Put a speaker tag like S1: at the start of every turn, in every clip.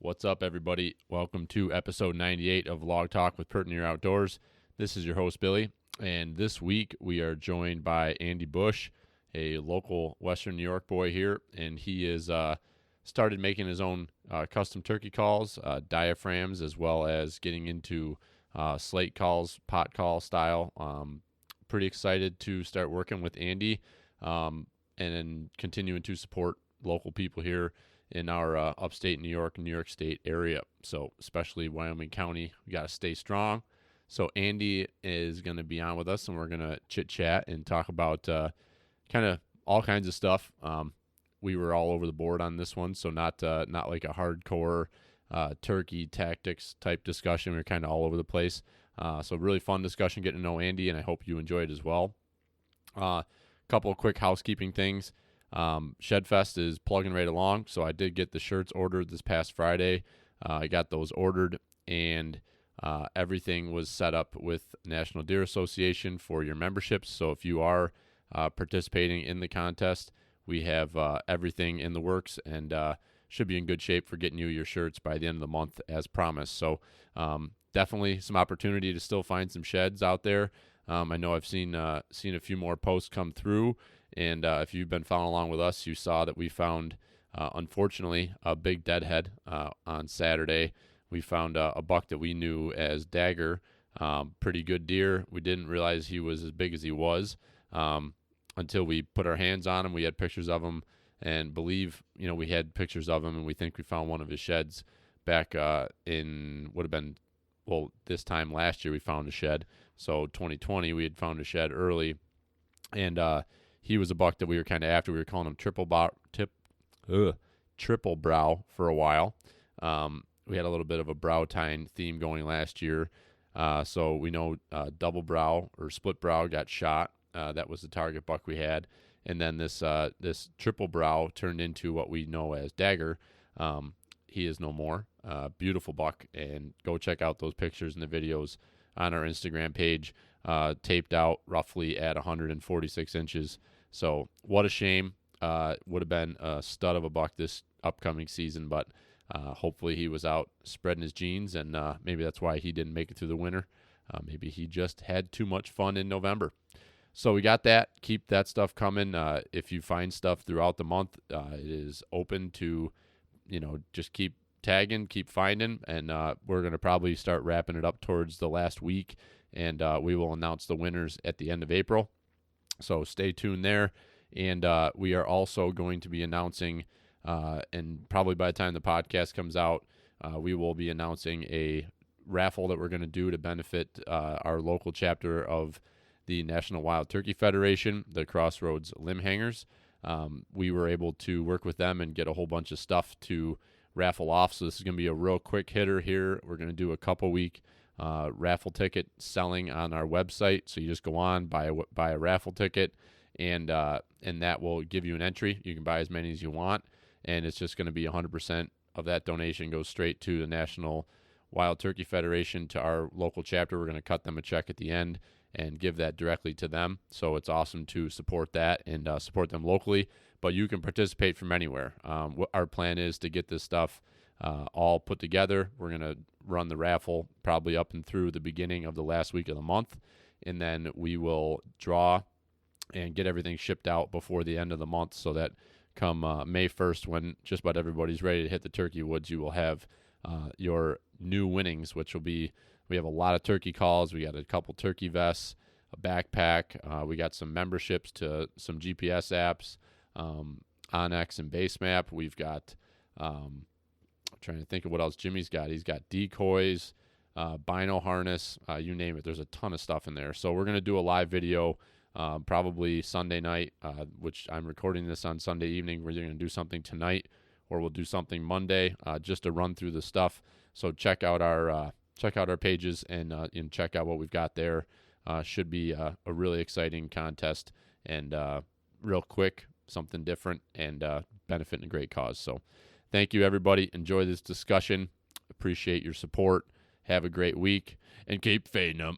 S1: What's up, everybody? Welcome to episode 98 of Log Talk with Pert in Your Outdoors. This is your host, Billy, and this week we are joined by Andy Bush, a local Western New York boy here, and he is started making his own custom turkey calls, diaphragms, as well as getting into slate calls, pot call style. Pretty excited to start working with Andy and then continuing to support local people here in our upstate New York State area. So especially Wyoming County, we got to stay strong. So Andy is going to be on with us, and we're going to chit chat and talk about kind of all kinds of stuff. We were all over the board on this one, so not like a hardcore turkey tactics type discussion. We were kind of all over the place. So really fun discussion, getting to know Andy, and I hope you enjoyed as well. Couple of quick housekeeping things. Shedfest is plugging right along, so I did get the shirts ordered this past Friday. I got those ordered, and everything was set up with National Deer Association for your memberships. So if you are participating in the contest, we have everything in the works, and should be in good shape for getting you your shirts by the end of the month as promised. So definitely some opportunity to still find some sheds out there. I know I've seen a few more posts come through, and if you've been following along with us, you saw that we found, unfortunately, a big deadhead on Saturday. We found a buck that we knew as Dagger, pretty good deer. We didn't realize he was as big as he was until we put our hands on him. We had pictures of him, and we had pictures of him, and we think we found one of his sheds back this time last year we found a shed. So 2020 we had found a shed early, and he was a buck that we were kind of after. We were calling him triple brow for a while. We had a little bit of a brow tine theme going last year. So we know double brow or split brow got shot. That was the target buck we had. And then this triple brow turned into what we know as Dagger. He is no more. Beautiful buck, and go check out those pictures and the videos on our Instagram page. Taped out roughly at 146 inches. So what a shame. Would have been a stud of a buck this upcoming season, but hopefully he was out spreading his genes, and maybe that's why he didn't make it through the winter. Maybe he just had too much fun in November. So we got that. Keep that stuff coming. If you find stuff throughout the month, it is open to, just keep tagging, keep finding, and we're going to probably start wrapping it up towards the last week, and we will announce the winners at the end of April. So stay tuned there. And we are also going to be announcing, and probably by the time the podcast comes out, we will be announcing a raffle that we're going to do to benefit our local chapter of the National Wild Turkey Federation, the Crossroads Limb Hangers. We were able to work with them and get a whole bunch of stuff to raffle off. So this is going to be a real quick hitter here. We're going to do a couple week raffle ticket selling on our website. So you just go on, buy a raffle ticket, and that will give you an entry. You can buy as many as you want, and it's just going to be 100% of that donation goes straight to the National Wild Turkey Federation, to our local chapter. We're going to cut them a check at the end and give that directly to them. So it's awesome to support that and support them locally, but you can participate from anywhere. Our plan is to get this stuff all put together. We're going to run the raffle probably up and through the beginning of the last week of the month, and then we will draw and get everything shipped out before the end of the month, so that come May 1st, when just about everybody's ready to hit the turkey woods, you will have your new winnings, which will be, we have a lot of turkey calls. We got a couple turkey vests, a backpack. We got some memberships to some GPS apps, Onyx and Basemap. We've got, I'm trying to think of what else Jimmy's got. He's got decoys, bino harness, you name it. There's a ton of stuff in there. So we're going to do a live video probably Sunday night, which I'm recording this on Sunday evening. We're either going to do something tonight or we'll do something Monday just to run through the stuff. So check out our pages and check out what we've got there. Should be a really exciting contest, and real quick, something different, and benefiting a great cause. So thank you, everybody. Enjoy this discussion. Appreciate your support. Have a great week, and keep fading them.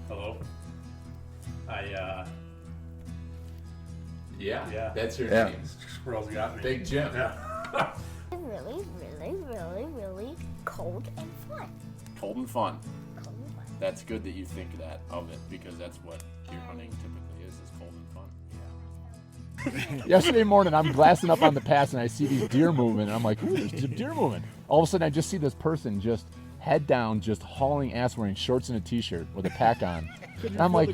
S1: Hello. Yeah. That's your
S2: Yeah.
S1: name.
S3: Squirrel's got me.
S1: Big Jim.
S3: Yeah.
S4: Really, really, really, really cold and fun.
S1: Cold and fun.
S4: Cold and fun.
S1: That's good that you think that of it, because that's what deer hunting typically is cold and fun.
S2: Yesterday morning, I'm glassing up on the pass, and I see these deer moving, and I'm like, ooh, there's deer moving. All of a sudden, I just see this person just head down, just hauling ass, wearing shorts and a t-shirt with a pack on. And I'm like,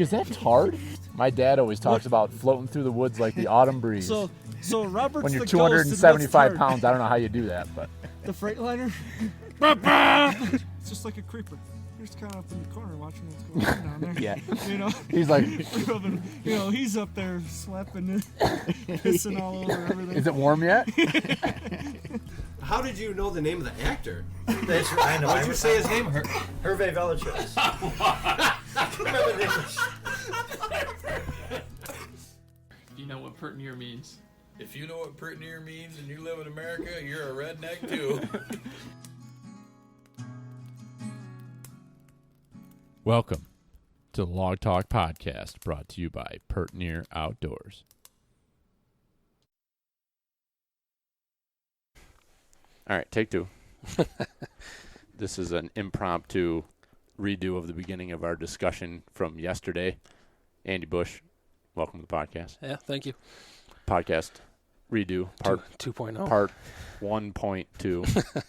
S2: is that Tard? My dad always talks about floating through the woods like the autumn breeze.
S5: So Robert's
S2: When you're
S5: the ghost, and
S2: 275
S5: what's Tard?
S2: pounds, I don't know how you do that, but
S5: The Freightliner? It's just like a creeper. You're just kind of up in the corner watching what's going on down there.
S2: yeah.
S5: You know?
S2: He's like,
S5: He's up there slapping it, pissing all over everything.
S2: is it warm yet?
S6: How did you know the name of the actor?
S7: That's I know.
S6: Why'd you say his name?
S7: Hervé Villagers. Remember this?
S8: You know what pert near means.
S9: If you know what pert near means and you live in America, you're a redneck too.
S1: Welcome to the Log Talk Podcast, brought to you by Pert Near Outdoors. All right, take two. This is an impromptu redo of the beginning of our discussion from yesterday. Andy Bush, welcome to the podcast.
S8: Yeah, thank you.
S1: Podcast redo, part
S8: 2.0.
S1: Part 1.2.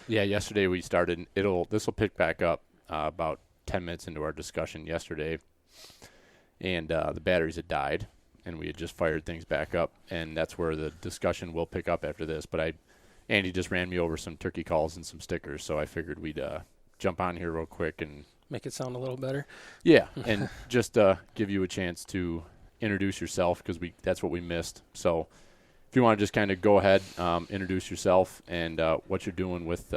S1: Yeah, yesterday we started. This will pick back up about 10 minutes into our discussion yesterday, and the batteries had died, and we had just fired things back up, and that's where the discussion will pick up after this. But Andy just ran me over some turkey calls and some stickers, so I figured we'd jump on here real quick and
S8: make it sound a little better.
S1: Yeah, and just give you a chance to introduce yourself, because that's what we missed. So if you want to just kind of go ahead, introduce yourself and what you're doing with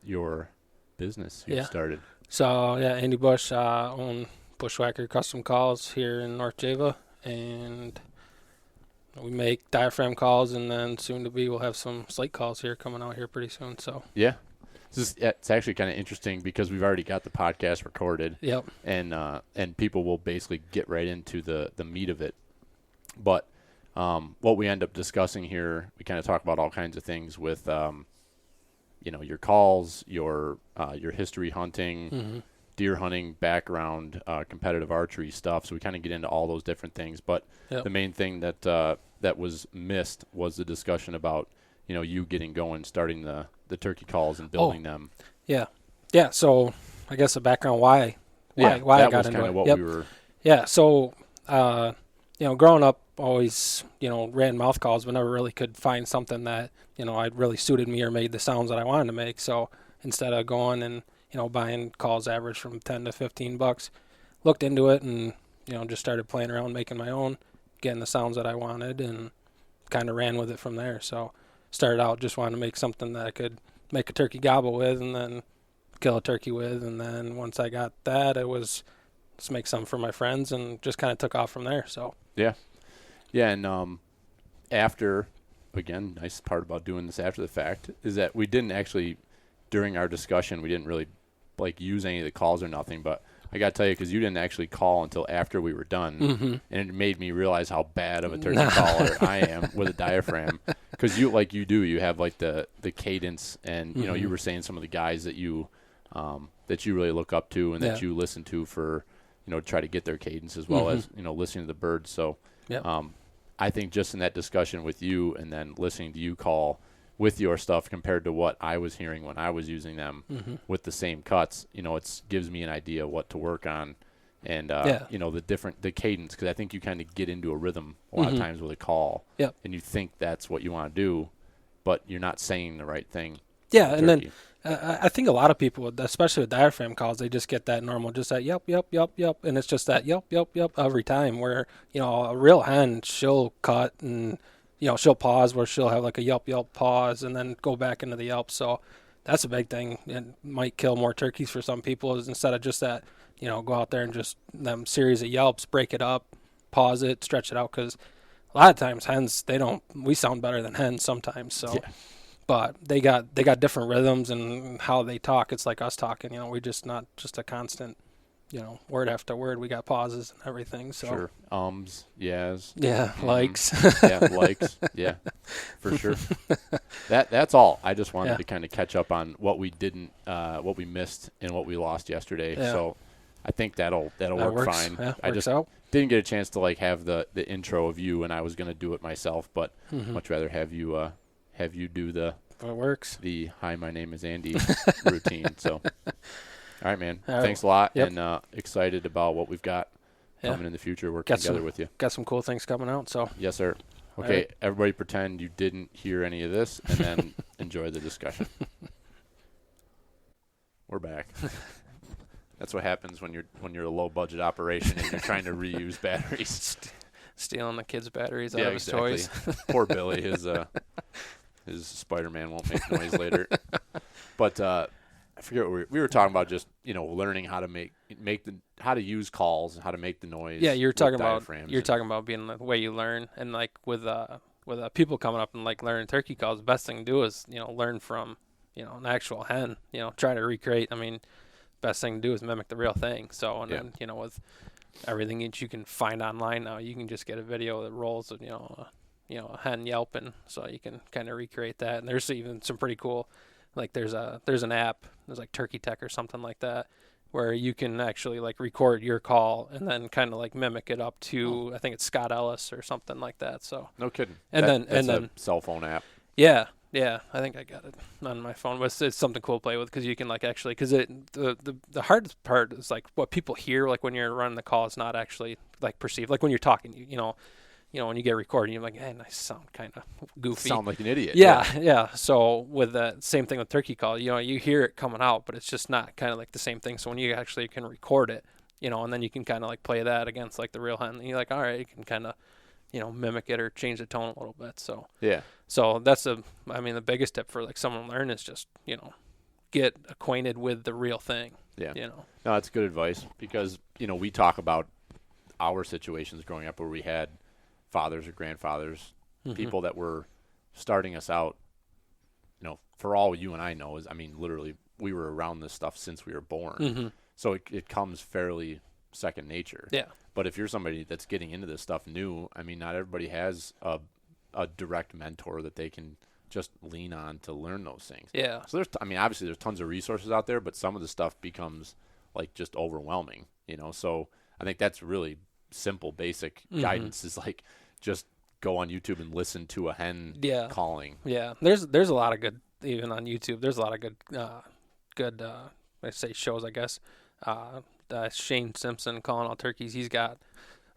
S1: your business you started.
S8: So, yeah, Andy Bush, own Bushwacker Custom Calls here in North Java, and we make diaphragm calls, and then soon to be we'll have some slate calls here coming out here pretty soon. So
S1: yeah, it's actually kind of interesting because we've already got the podcast recorded.
S8: Yep.
S1: And people will basically get right into the meat of it. But what we end up discussing here, we kind of talk about all kinds of things with your calls, your history hunting, deer hunting background, competitive archery stuff. So we kind of get into all those different things. But the main thing that was missed was the discussion about you getting going, starting the turkey calls and building them.
S8: Yeah. So I guess the background why I got into it.
S1: What we were.
S8: Yeah. So growing up, always ran mouth calls, but never really could find something that I really suited me or made the sounds that I wanted to make. So instead of going and buying calls average from $10 to $15, looked into it and just started playing around, making my own, getting the sounds that I wanted, and kind of ran with it from there. So started out just wanting to make something that I could make a turkey gobble with and then kill a turkey with, and then once I got that, it was let's make some for my friends, and just kind of took off from there. So
S1: yeah, and after, again, nice part about doing this after the fact is that we didn't actually, during our discussion, we didn't really use any of the calls or nothing, but I got to tell you, because you didn't actually call until after we were done, and it made me realize how bad of a turkey caller I am with a diaphragm, because you have the cadence, and you were saying some of the guys that you really look up to and that you listen to for try to get their cadence as well as listening to the birds. So I think just in that discussion with you and then listening to you call with your stuff compared to what I was hearing when I was using them with the same cuts, it gives me an idea of what to work on, and the cadence, because I think you kind of get into a rhythm a lot of times with a call, and you think that's what you want to do, but you're not saying the right thing.
S8: Yeah, and then I think a lot of people, especially with diaphragm calls, they just get that normal, just that yep, and it's just that yep every time, where a real hen, she'll cut and she'll pause, where she'll have like a yelp pause and then go back into the yelp. So that's a big thing. It might kill more turkeys for some people, is instead of just that, go out there and just them series of yelps, break it up, pause it, stretch it out. Because a lot of times hens, we sound better than hens sometimes. So, but they got different rhythms and how they talk. It's like us talking, we're just not just a constant word after word. We got pauses and everything. So
S1: Sure. Yes.
S8: yeah,
S1: Mhm.
S8: likes.
S1: Yeah, likes. Yeah, for sure. That's all. I just wanted
S8: Yeah.
S1: to kind of catch up on what we didn't, what we missed, and what we lost yesterday.
S8: Yeah.
S1: So I think that'll
S8: That
S1: work
S8: works.
S1: fine.
S8: Yeah,
S1: I
S8: works
S1: just
S8: out.
S1: didn't get a chance to like have the intro of you, and I was gonna do it myself, but
S8: Mhm.
S1: much rather have you do the
S8: It works.
S1: hi, my name is Andy routine. So all right, man.
S8: All right.
S1: Thanks a lot,
S8: Yep.
S1: and excited about what we've got
S8: Yeah.
S1: coming in the future, working together with you.
S8: Got some cool things coming out. So
S1: Yes, sir.
S8: All
S1: Okay,
S8: right.
S1: everybody pretend you didn't hear any of this, and then enjoy the discussion. We're back. That's what happens when you're a low budget operation and you're trying to reuse batteries.
S8: stealing the kids' batteries out
S1: Yeah,
S8: of his
S1: exactly.
S8: toys.
S1: Poor Billy, his Spider-Man won't make noise later. But I forget what we were talking about. Just learning how to make how to use calls and how to make the noise.
S8: Yeah, you're
S1: with
S8: talking about
S1: diaphragms
S8: you're
S1: and-
S8: talking about being the way you learn, and like with people coming up and like learning turkey calls, the best thing to do is learn from an actual hen. Try to recreate. I mean, best thing to do is mimic the real thing. So and
S1: Yeah.
S8: then with everything that you can find online now, you can just get a video that rolls of a hen yelping, so you can kind of recreate that. And there's even some pretty cool, like there's an app, there's like Turkey Tech or something like that, where you can actually like record your call and then kind of like mimic it up to I think it's Scott Ellis or something like that. So
S1: No kidding.
S8: And
S1: That's
S8: then
S1: a cell phone app.
S8: yeah, I think I got it on my phone, but it's something cool to play with because you can like actually because the hardest part is like what people hear like when you're running the call is not actually like perceived like when you're talking when you get recorded you're like I sound kind of goofy.
S1: Sound like an idiot.
S8: Yeah. So with that same thing with turkey call, you hear it coming out, but it's just not kind of like the same thing. So when you actually can record it, and then you can kind of like play that against like the real hen, and you're like, all right, you can kind of mimic it or change the tone a little bit. So
S1: Yeah.
S8: so that's the biggest tip for like someone to learn is just get acquainted with the real thing.
S1: Yeah. No, that's good advice because we talk about our situations growing up where we had fathers or grandfathers, people that were starting us out. For all you and I know is, literally we were around this stuff since we were born, so it comes fairly second nature.
S8: Yeah.
S1: But if you're somebody that's getting into this stuff new, not everybody has a direct mentor that they can just lean on to learn those things.
S8: Yeah.
S1: So there's, obviously there's tons of resources out there, but some of the stuff becomes like just overwhelming, So I think that's really simple, basic guidance is like just go on YouTube and listen to a hen calling.
S8: Yeah. There's a lot of good even on YouTube. There's a lot of good I say shows, I guess. Shane Simpson calling all turkeys. He's got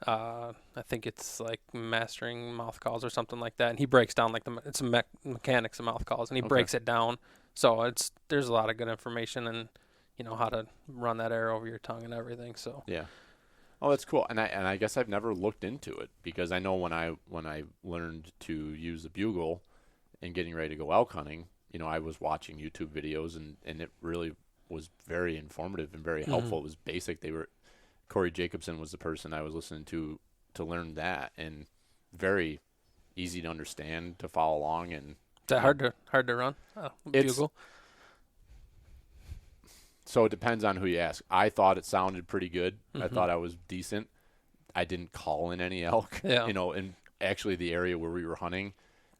S8: I think it's like mastering mouth calls or something like that, and he breaks down like it's mechanics of mouth calls, and he breaks it down. So there's a lot of good information and how to run that air over your tongue and everything. So
S1: yeah. Oh, that's cool. And I guess I've never looked into it because I know when I learned to use the bugle and getting ready to go elk hunting, I was watching YouTube videos and it really was very informative and very helpful. It was basic. Corey Jacobson was the person I was listening to learn that, and very easy to understand, to follow along. And
S8: is that hard to run? Bugle?
S1: So it depends on who you ask. I thought it sounded pretty good. I thought I was decent. I didn't call in any elk.
S8: Yeah.
S1: And actually the area where we were hunting,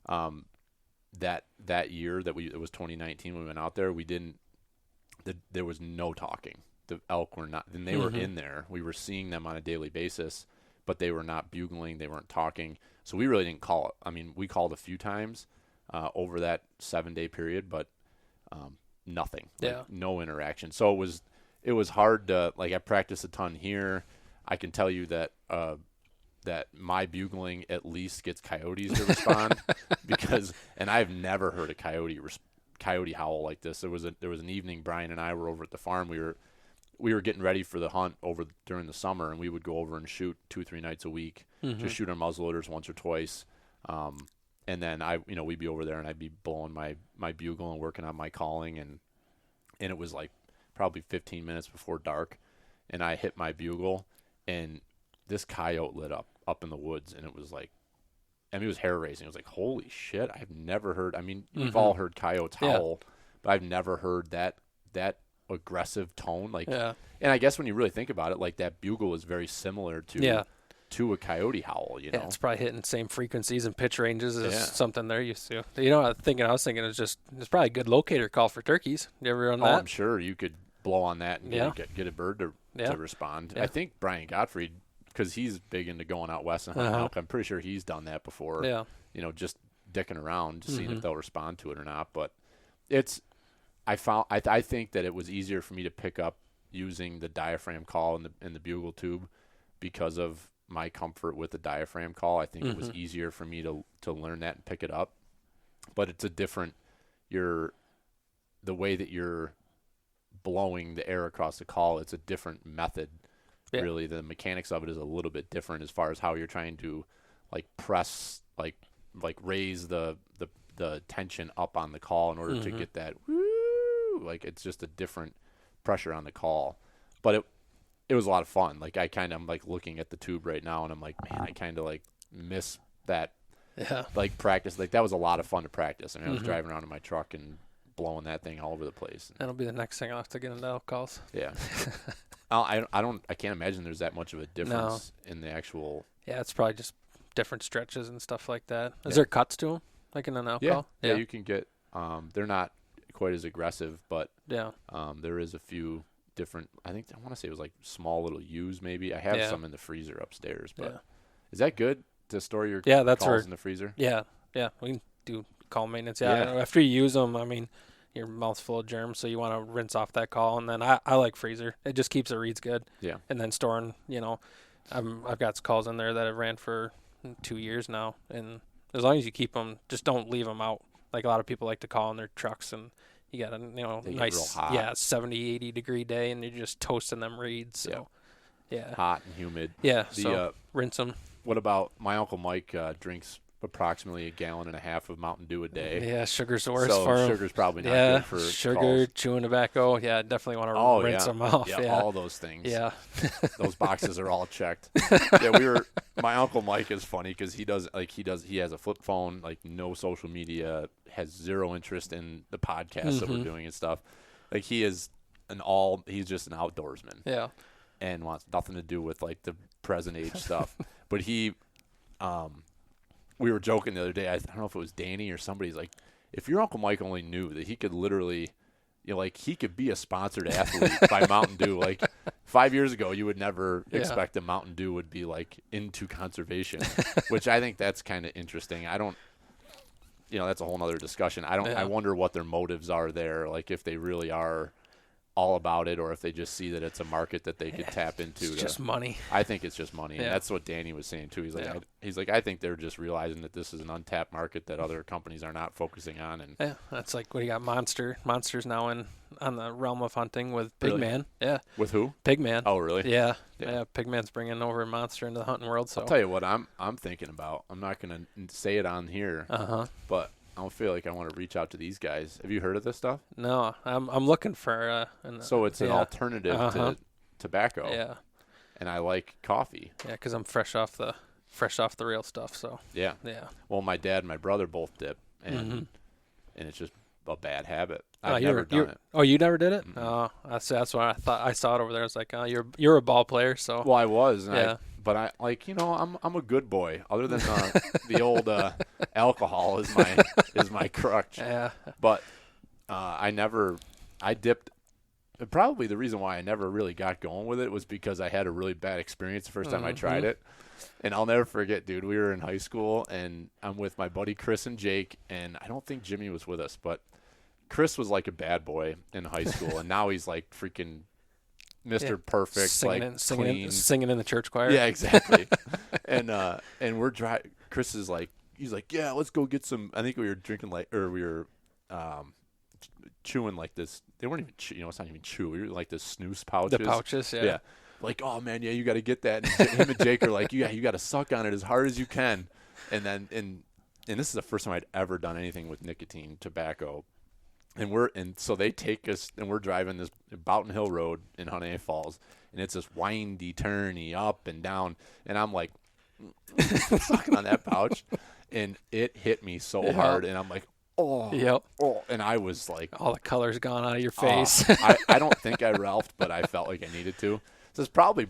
S1: that year it was 2019 when we went out there, there was no talking. The elk were not, and they were in there. We were seeing them on a daily basis, but they were not bugling. They weren't talking. So we really didn't call it. We called a few times over that 7-day period, but nothing.
S8: Yeah.
S1: No interaction. So it was hard to, I practiced a ton here. I can tell you that that my bugling at least gets coyotes to respond and I've never heard a coyote howl like this. There was an evening Brian and I were over at the farm. We were getting ready for the hunt over during the summer, and we would go over and shoot 2-3 nights a week. Just shoot our muzzleloaders once or twice. And then we'd be over there and I'd be blowing my bugle and working on my calling, and it was like probably 15 minutes before dark, and I hit my bugle and this coyote lit up in the woods, and it was like, it was hair raising. It was like, holy shit, I've never heard, we've all heard coyotes howl, but I've never heard that aggressive tone. Like,
S8: Yeah.
S1: and I guess when you really think about it, like that bugle is very similar
S8: Yeah.
S1: to a coyote howl. You know,
S8: Yeah, it's probably hitting the same frequencies and pitch ranges as
S1: Yeah.
S8: something they're used to. You know, I was thinking it's probably a good locator call for turkeys. You ever run
S1: oh,
S8: that?
S1: I'm sure you could blow on that and
S8: Yeah.
S1: get a bird to
S8: Yeah.
S1: respond.
S8: Yeah.
S1: I think Brian Gottfried, because he's big into going out west and hunting elk, I'm pretty sure he's done that before.
S8: Yeah.
S1: You know, just dicking around, just seeing
S8: Mm-hmm.
S1: if they'll respond to it or not. But I think that it was easier for me to pick up using the diaphragm call in the bugle tube because of my comfort with the diaphragm call. I think it was easier for me to learn that and pick it up. But it's a different the way that you're blowing the air across the call, it's a different method.
S8: Yeah.
S1: Really, the mechanics of it is a little bit different as far as how you're trying to like press, like raise the tension up on the call in order to get that woo. Like, it's just a different pressure on the call. But it was a lot of fun. Like, I kind of am like looking at the tube right now and I'm like, man, I kind of like miss that
S8: Yeah.
S1: like practice. Like, that was a lot of fun to practice. I mean, I was driving around in my truck and blowing that thing all over the place.
S8: That'll be the next thing I'll have to get into elk calls.
S1: Yeah. I can't imagine there's that much of a difference in the actual.
S8: Yeah, it's probably just different stretches and stuff like that. Is
S1: Yeah.
S8: there cuts to them, like in an elk
S1: Yeah.
S8: call?
S1: Yeah, you can get. They're not quite as aggressive, but
S8: Yeah.
S1: there is a few different. I want to say it was like small little U's maybe. I have
S8: Yeah.
S1: some in the freezer upstairs, but
S8: Yeah.
S1: is that good to store your
S8: Yeah, that's
S1: calls
S8: where-
S1: in the freezer?
S8: Yeah. Yeah. We can do call maintenance. Yeah.
S1: Yeah.
S8: After you use them, I mean, your mouth's full of germs, so you want to rinse off that call. And then I like freezer. It just keeps the reeds good.
S1: Yeah.
S8: And then storing, I've got calls in there that have ran for 2 years now. And as long as you keep them, just don't leave them out. Like a lot of people like to call in their trucks and you got a
S1: They get
S8: nice,
S1: real hot.
S8: 70, 80 degree day and you're just toasting them reeds. So, yeah.
S1: Hot and humid.
S8: Yeah.
S1: The
S8: So rinse them.
S1: what about my Uncle Mike drinks approximately 1.5 gallons of Mountain Dew a day.
S8: Yeah, sugar's the worst
S1: So
S8: for 'em.
S1: sugar's probably not
S8: Yeah,
S1: good for
S8: sugar,
S1: calls.
S8: chewing tobacco. Yeah, definitely want to rinse them off.
S1: Yeah,
S8: Yeah,
S1: all those things.
S8: yeah.
S1: Those boxes are all checked. My Uncle Mike is funny because he has a flip phone, like no social media, has zero interest in the podcast that we're doing and stuff. Like he's just an outdoorsman.
S8: Yeah.
S1: And wants nothing to do with like the present age stuff. But we were joking the other day. I don't know if it was Danny or somebody's like, if your Uncle Mike only knew that he could literally, like he could be a sponsored athlete by Mountain Dew. Like 5 years ago, you would never expect a Mountain Dew would be like into conservation, which I think that's kind of interesting. I don't, that's a whole nother discussion. I wonder what their motives are there. Like if they really are all about it, or if they just see that it's a market that they could tap into.
S8: It's just money.
S1: I think it's just money, and
S8: Yeah.
S1: that's what Danny was saying too. He's like, I think they're just realizing that this is an untapped market that other companies are not focusing on. And
S8: Yeah, that's like what do you got? Monster's now on the realm of hunting with
S1: Really?
S8: Pigman. Yeah,
S1: with who?
S8: Pigman.
S1: Oh, really?
S8: Yeah,
S1: Yeah.
S8: yeah. Pigman's bringing over Monster into the hunting world. So
S1: I'll tell you what I'm thinking about. I'm not gonna say it on here, but I don't feel like I want to reach out to these guys. Have you heard of this stuff?
S8: No, I'm looking for.
S1: So it's an alternative to tobacco.
S8: Yeah,
S1: And I like coffee.
S8: yeah, because I'm fresh off the real stuff. So
S1: Yeah.
S8: yeah.
S1: Well, my dad and my brother both dip, and it's just a bad habit. I've
S8: you
S1: never done it.
S8: Oh, you never did it? Oh, that's why I thought I saw it over there. I was like, oh, you're a ball player, so
S1: Well, I was, and
S8: Yeah.
S1: but I like I'm a good boy. Other than the old alcohol is my crutch.
S8: yeah,
S1: But I dipped. Probably the reason why I never really got going with it was because I had a really bad experience the first time I tried it. And I'll never forget, dude, we were in high school, and I'm with my buddy Chris and Jake, and I don't think Jimmy was with us, but Chris was like a bad boy in high school, and now he's like freaking Mr. Perfect,
S8: singing in the church choir.
S1: Yeah, exactly. and we're driving. Chris is like, he's like, yeah, let's go get some. I think we were drinking we were chewing like this. They weren't even it's not even chew. We were like this snooze pouches.
S8: The pouches, yeah.
S1: Yeah. Like, oh man, yeah, you got to get that. And him and Jake are like, you got to suck on it as hard as you can. And then and this is the first time I'd ever done anything with nicotine, tobacco. And so they take us, and we're driving this Boughton Hill Road in Huntay Falls, and it's this windy, turny, up and down, and I'm like sucking on that pouch, and it hit me so hard, and I'm like, oh,
S8: Yep.
S1: oh, and I was like,
S8: All the color's gone out of your face.
S1: I don't think I Ralphed, but I felt like I needed to. So it's probably,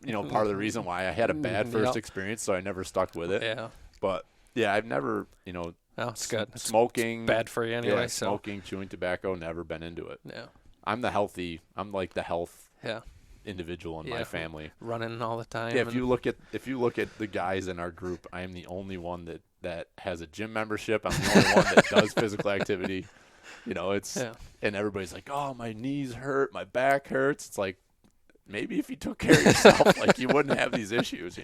S1: part of the reason why I had a bad first experience, so I never stuck with it.
S8: Yeah.
S1: But yeah, I've never,
S8: No, it's good. It's
S1: smoking.
S8: bad for you anyway.
S1: Yeah,
S8: so
S1: smoking, chewing tobacco, never been into it.
S8: yeah.
S1: I'm like the health
S8: Yeah.
S1: individual in my family.
S8: Running all the time.
S1: Yeah, if you look at the guys in our group, I am the only one that has a gym membership. I'm the only one that does physical activity. And everybody's like, "Oh, my knees hurt, my back hurts." It's like, maybe if you took care of yourself, like you wouldn't have these issues,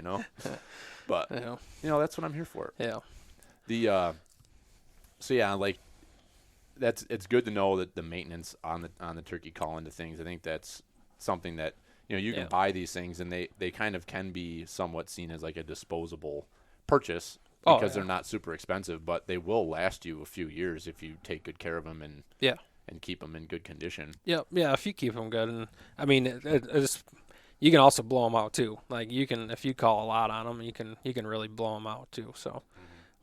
S1: But that's what I'm here for.
S8: Yeah.
S1: It's good to know that the maintenance on the turkey call into things. I think that's something that you can buy these things, and they kind of can be somewhat seen as like a disposable purchase because they're not super expensive, but they will last you a few years if you take good care of them and keep them in good condition.
S8: Yeah, if you keep them good, and I mean, it's, you can also blow them out too. Like if you call a lot on them, you can really blow them out too. So,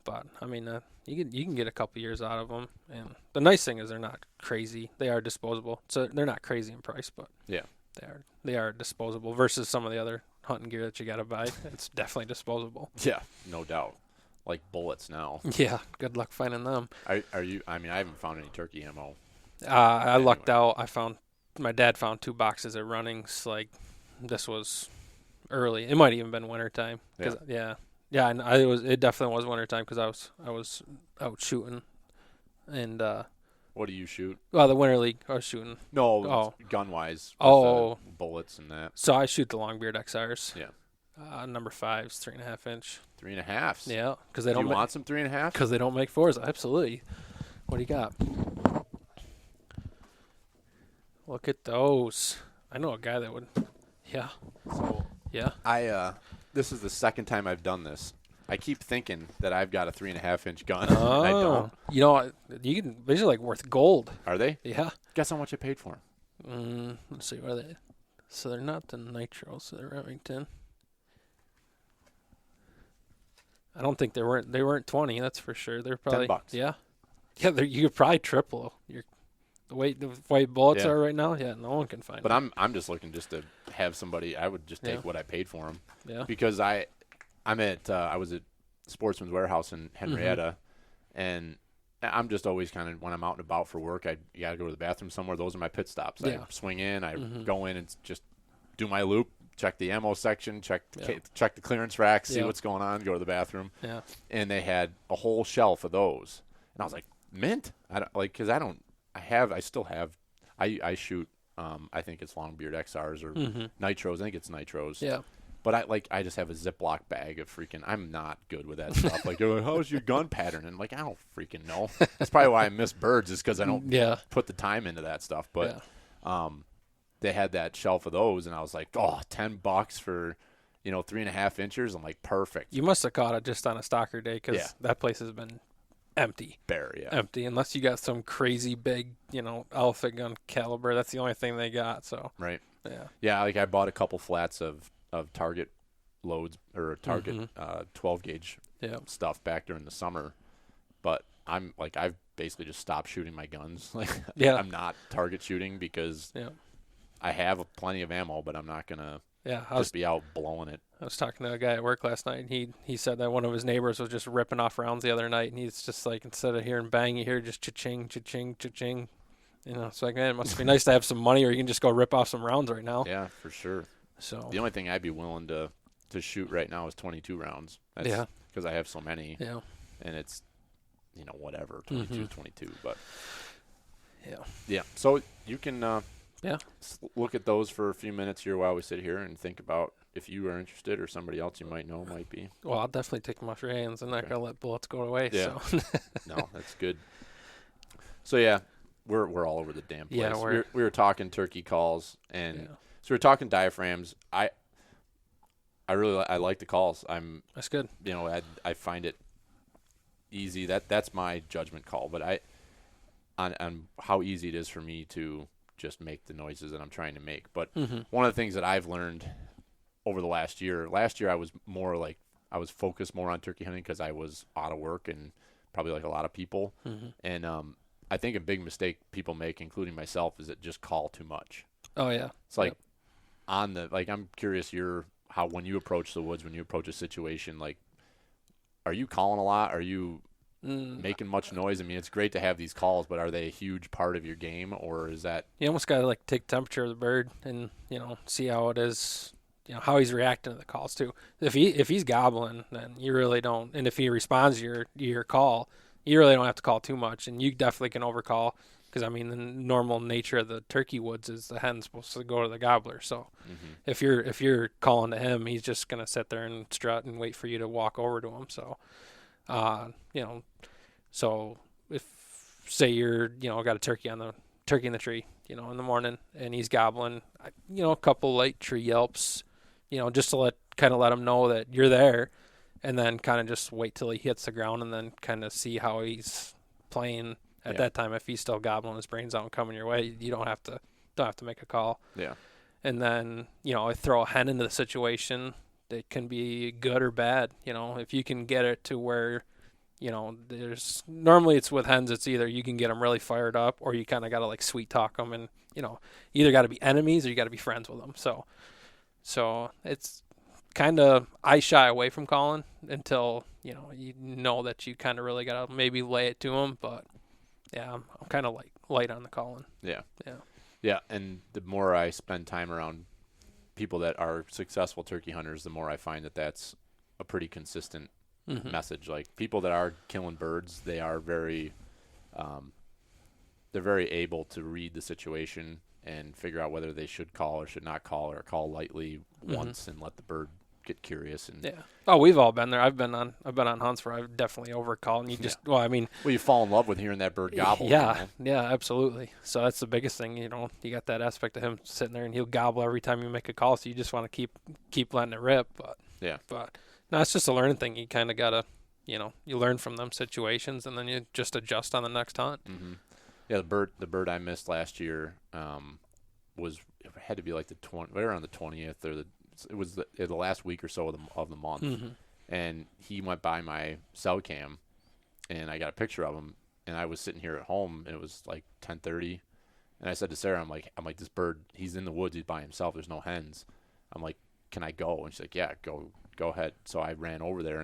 S8: but I mean, you can get a couple years out of them, and the nice thing is they're not crazy. They are disposable, so they're not crazy in price, but they are disposable versus some of the other hunting gear that you got to buy. It's definitely disposable.
S1: Yeah, no doubt. Like bullets now.
S8: Yeah, good luck finding them.
S1: Are you? I mean, I haven't found any turkey ammo.
S8: I lucked out. My dad found 2 boxes of runnings. Like this was early. It might even been wintertime. Yeah. And it definitely was wintertime because I was out shooting, and
S1: what do you shoot?
S8: Well, the winter league I was shooting.
S1: No, gun wise. Bullets and that.
S8: So I shoot the Longbeard XRs.
S1: Yeah.
S8: Number 5s, 3.5 inch.
S1: 3.5s.
S8: Yeah, because they don't.
S1: Do you want some 3.5?
S8: Because they don't make 4s. Absolutely. What do you got? Look at those. I know a guy that would. Yeah.
S1: So
S8: yeah.
S1: This is the second time I've done this. I keep thinking that I've got a 3.5 inch gun.
S8: Oh.
S1: And I don't.
S8: These are like worth gold.
S1: Are they?
S8: Yeah.
S1: Guess how much I paid for
S8: them? Let's see. What are they? So they're not the Nitro. So they're Remington. I don't think they weren't 20. That's for sure. They're probably
S1: $10.
S8: Yeah. You could probably triple the way bullets are right now. Yeah, no one can find.
S1: But
S8: them.
S1: I'm just looking just to have somebody. I would just take what I paid for them.
S8: Yeah.
S1: Because I was at Sportsman's Warehouse in Henrietta, and I'm just always kind of, when I'm out and about for work, you got to go to the bathroom somewhere. Those are my pit stops. I swing in, I go in and just do my loop, check the ammo section, check the clearance rack, see what's going on, go to the bathroom.
S8: Yeah.
S1: And they had a whole shelf of those, and I was like, mint? I still have. I shoot. I think it's Longbeard XRs or Nitros. I think it's Nitros.
S8: Yeah.
S1: But I just have a Ziploc bag of freaking. I'm not good with that stuff. Like, they're like, how's your gun pattern? And like, I don't freaking know. That's probably why I miss birds, is because I don't put the time into that stuff. But they had that shelf of those, and I was like, oh, $10 for 3.5 inches. I'm like, perfect.
S8: You must have caught it just on a stalker day, because that place has been empty.
S1: Bare,
S8: empty, unless you got some crazy big, elephant gun caliber. That's the only thing they got. So
S1: right.
S8: Yeah.
S1: Like I bought a couple flats of Target loads or Target 12 gauge stuff back during the summer, but I've basically just stopped shooting my guns. Like I'm not target shooting because I have plenty of ammo, but I'm not gonna just be out blowing it.
S8: I was talking to a guy at work last night, and he said that one of his neighbors was just ripping off rounds the other night, and he's just like, instead of hearing bang, you hear just cha-ching, cha-ching, cha-ching. It's like, man, it must be nice to have some money, or you can just go rip off some rounds right now.
S1: Yeah, for sure.
S8: So
S1: the only thing I'd be willing to shoot right now is 22 rounds. That's because I have so many.
S8: Yeah.
S1: And it's, whatever, 22, but.
S8: Yeah.
S1: So you can look at those for a few minutes here while we sit here and think about if you are interested or somebody else you might know might be.
S8: Well, I'll definitely take them off your hands. I'm not going to let bullets go away.
S1: Yeah.
S8: So.
S1: No, that's good. So, we're all over the damn place.
S8: Yeah,
S1: we were talking turkey calls, and so we were talking diaphragms. I like the calls.
S8: That's good.
S1: I find it easy. That's my judgment call, but on how easy it is for me to just make the noises that I'm trying to make. But one of the things that I've learned over the last year I was more like, I was focused more on turkey hunting because I was out of work and probably like a lot of people.
S8: Mm-hmm.
S1: And I think a big mistake people make, including myself, is that just call too much.
S8: Oh yeah.
S1: It's like I'm curious how when you approach the woods, when you approach a situation, like, are you calling a lot? Are you making much noise? I mean, it's great to have these calls, but are they a huge part of your game, or is that
S8: You almost got to like take temperature of the bird and see how it is, how he's reacting to the calls too. If he's gobbling, then you really don't. And if he responds to your call, you really don't have to call too much, and you definitely can overcall. Because, I mean, the normal nature of the turkey woods is the hen's supposed to go to the gobbler. So if you're calling to him, he's just going to sit there and strut and wait for you to walk over to him. So, so if, say you're, got a turkey in the tree, in the morning, and he's gobbling, a couple light tree yelps, just to let him know that you're there, and then kind of just wait till he hits the ground and then kind of see how he's playing. At that time, if he's still gobbling his brains out and coming your way, you don't have to make a call.
S1: Yeah.
S8: And then, I throw a hen into the situation. It can be good or bad. If you can get it to where, there's normally it's with hens. It's either you can get them really fired up, or you kind of got to like sweet talk them, and you either got to be enemies or you got to be friends with them. So it's kind of, I shy away from calling until you know that you kind of really got to maybe lay it to them, but. Yeah, I'm kind of light on the calling.
S1: Yeah.
S8: Yeah.
S1: Yeah, and the more I spend time around people that are successful turkey hunters, the more I find that that's a pretty consistent message. Like, people that are killing birds, they are very they're very able to read the situation and figure out whether they should call or should not call, or call lightly once and let the bird get curious. And
S8: oh, we've all been there. I've been on hunts where I've definitely overcalled, and you just
S1: you fall in love with hearing that bird gobble.
S8: Yeah, absolutely. So that's the biggest thing. You got that aspect of him sitting there, and he'll gobble every time you make a call. So you just want to keep letting it rip. But no, it's just a learning thing. You kind of gotta, you learn from them situations, and then you just adjust on the next hunt.
S1: Yeah, the bird I missed last year had to be like right around the 20th, or it was the last week or so of the month, and he went by my cell cam, and I got a picture of him, and I was sitting here at home, and it was like 10:30, and I said to Sarah, I'm like, this bird, he's in the woods, he's by himself, there's no hens. I'm like, can I go? And she's like, yeah, go ahead. So I ran over there,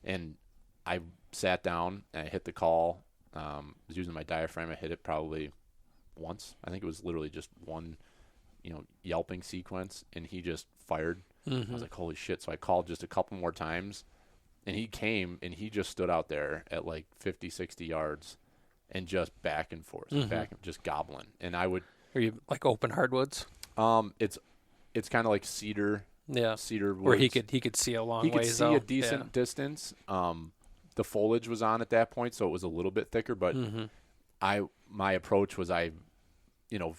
S1: and I sat down, and I hit the call. I was using my diaphragm. I hit it probably once. I think it was literally just one, yelping sequence, and he just fired. I was like, holy shit. So I called just a couple more times, and he came, and he just stood out there at like 50, 60 yards and just back and forth, just gobbling. And I would.
S8: Are you like open hardwoods?
S1: It's kind of like cedar.
S8: Yeah.
S1: Cedar woods.
S8: Where he could see a long ways out.
S1: He could see a decent distance. The foliage was on at that point, so it was a little bit thicker, but my approach was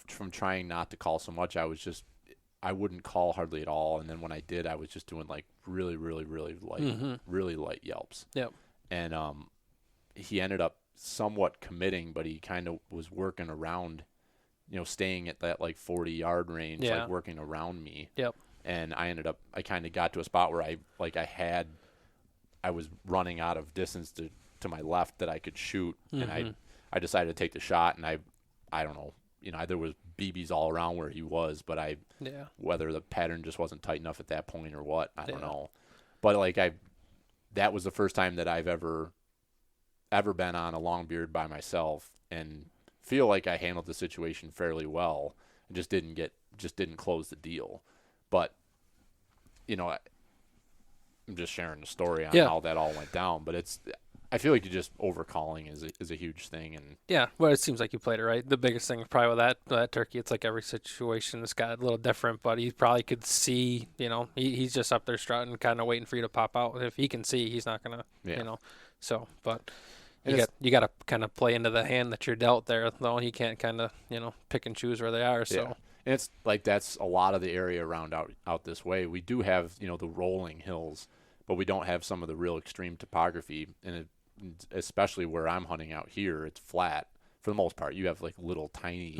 S1: from trying not to call so much, I wouldn't call hardly at all, and then when I did, I was just doing like really, really, really light, really light yelps.
S8: Yep.
S1: And he ended up somewhat committing, but he kind of was working around, staying at that like 40-yard range, like working around me.
S8: Yep.
S1: And I kind of got to a spot where I was running out of distance to my left that I could shoot, and I decided to take the shot, and I don't know, there was BBs all around where he was, but whether the pattern just wasn't tight enough at that point or what, I don't know. But that was the first time that I've ever been on a long beard by myself and feel like I handled the situation fairly well and just didn't close the deal. But I'm just sharing the story on how that all went down, but I feel like just overcalling is a huge thing. And
S8: well, it seems like you played it right. The biggest thing probably with that turkey, it's like every situation has got a little different, but he probably could see, he's just up there strutting, kind of waiting for you to pop out. If he can see, he's not gonna, So, but you got to kind of play into the hand that you're dealt there, though. He can't kind of pick and choose where they are. So.
S1: Yeah. And it's like that's a lot of the area around out this way. We do have the rolling hills, but we don't have some of the real extreme topography, and especially where I'm hunting out here, it's flat for the most part. You have like little tiny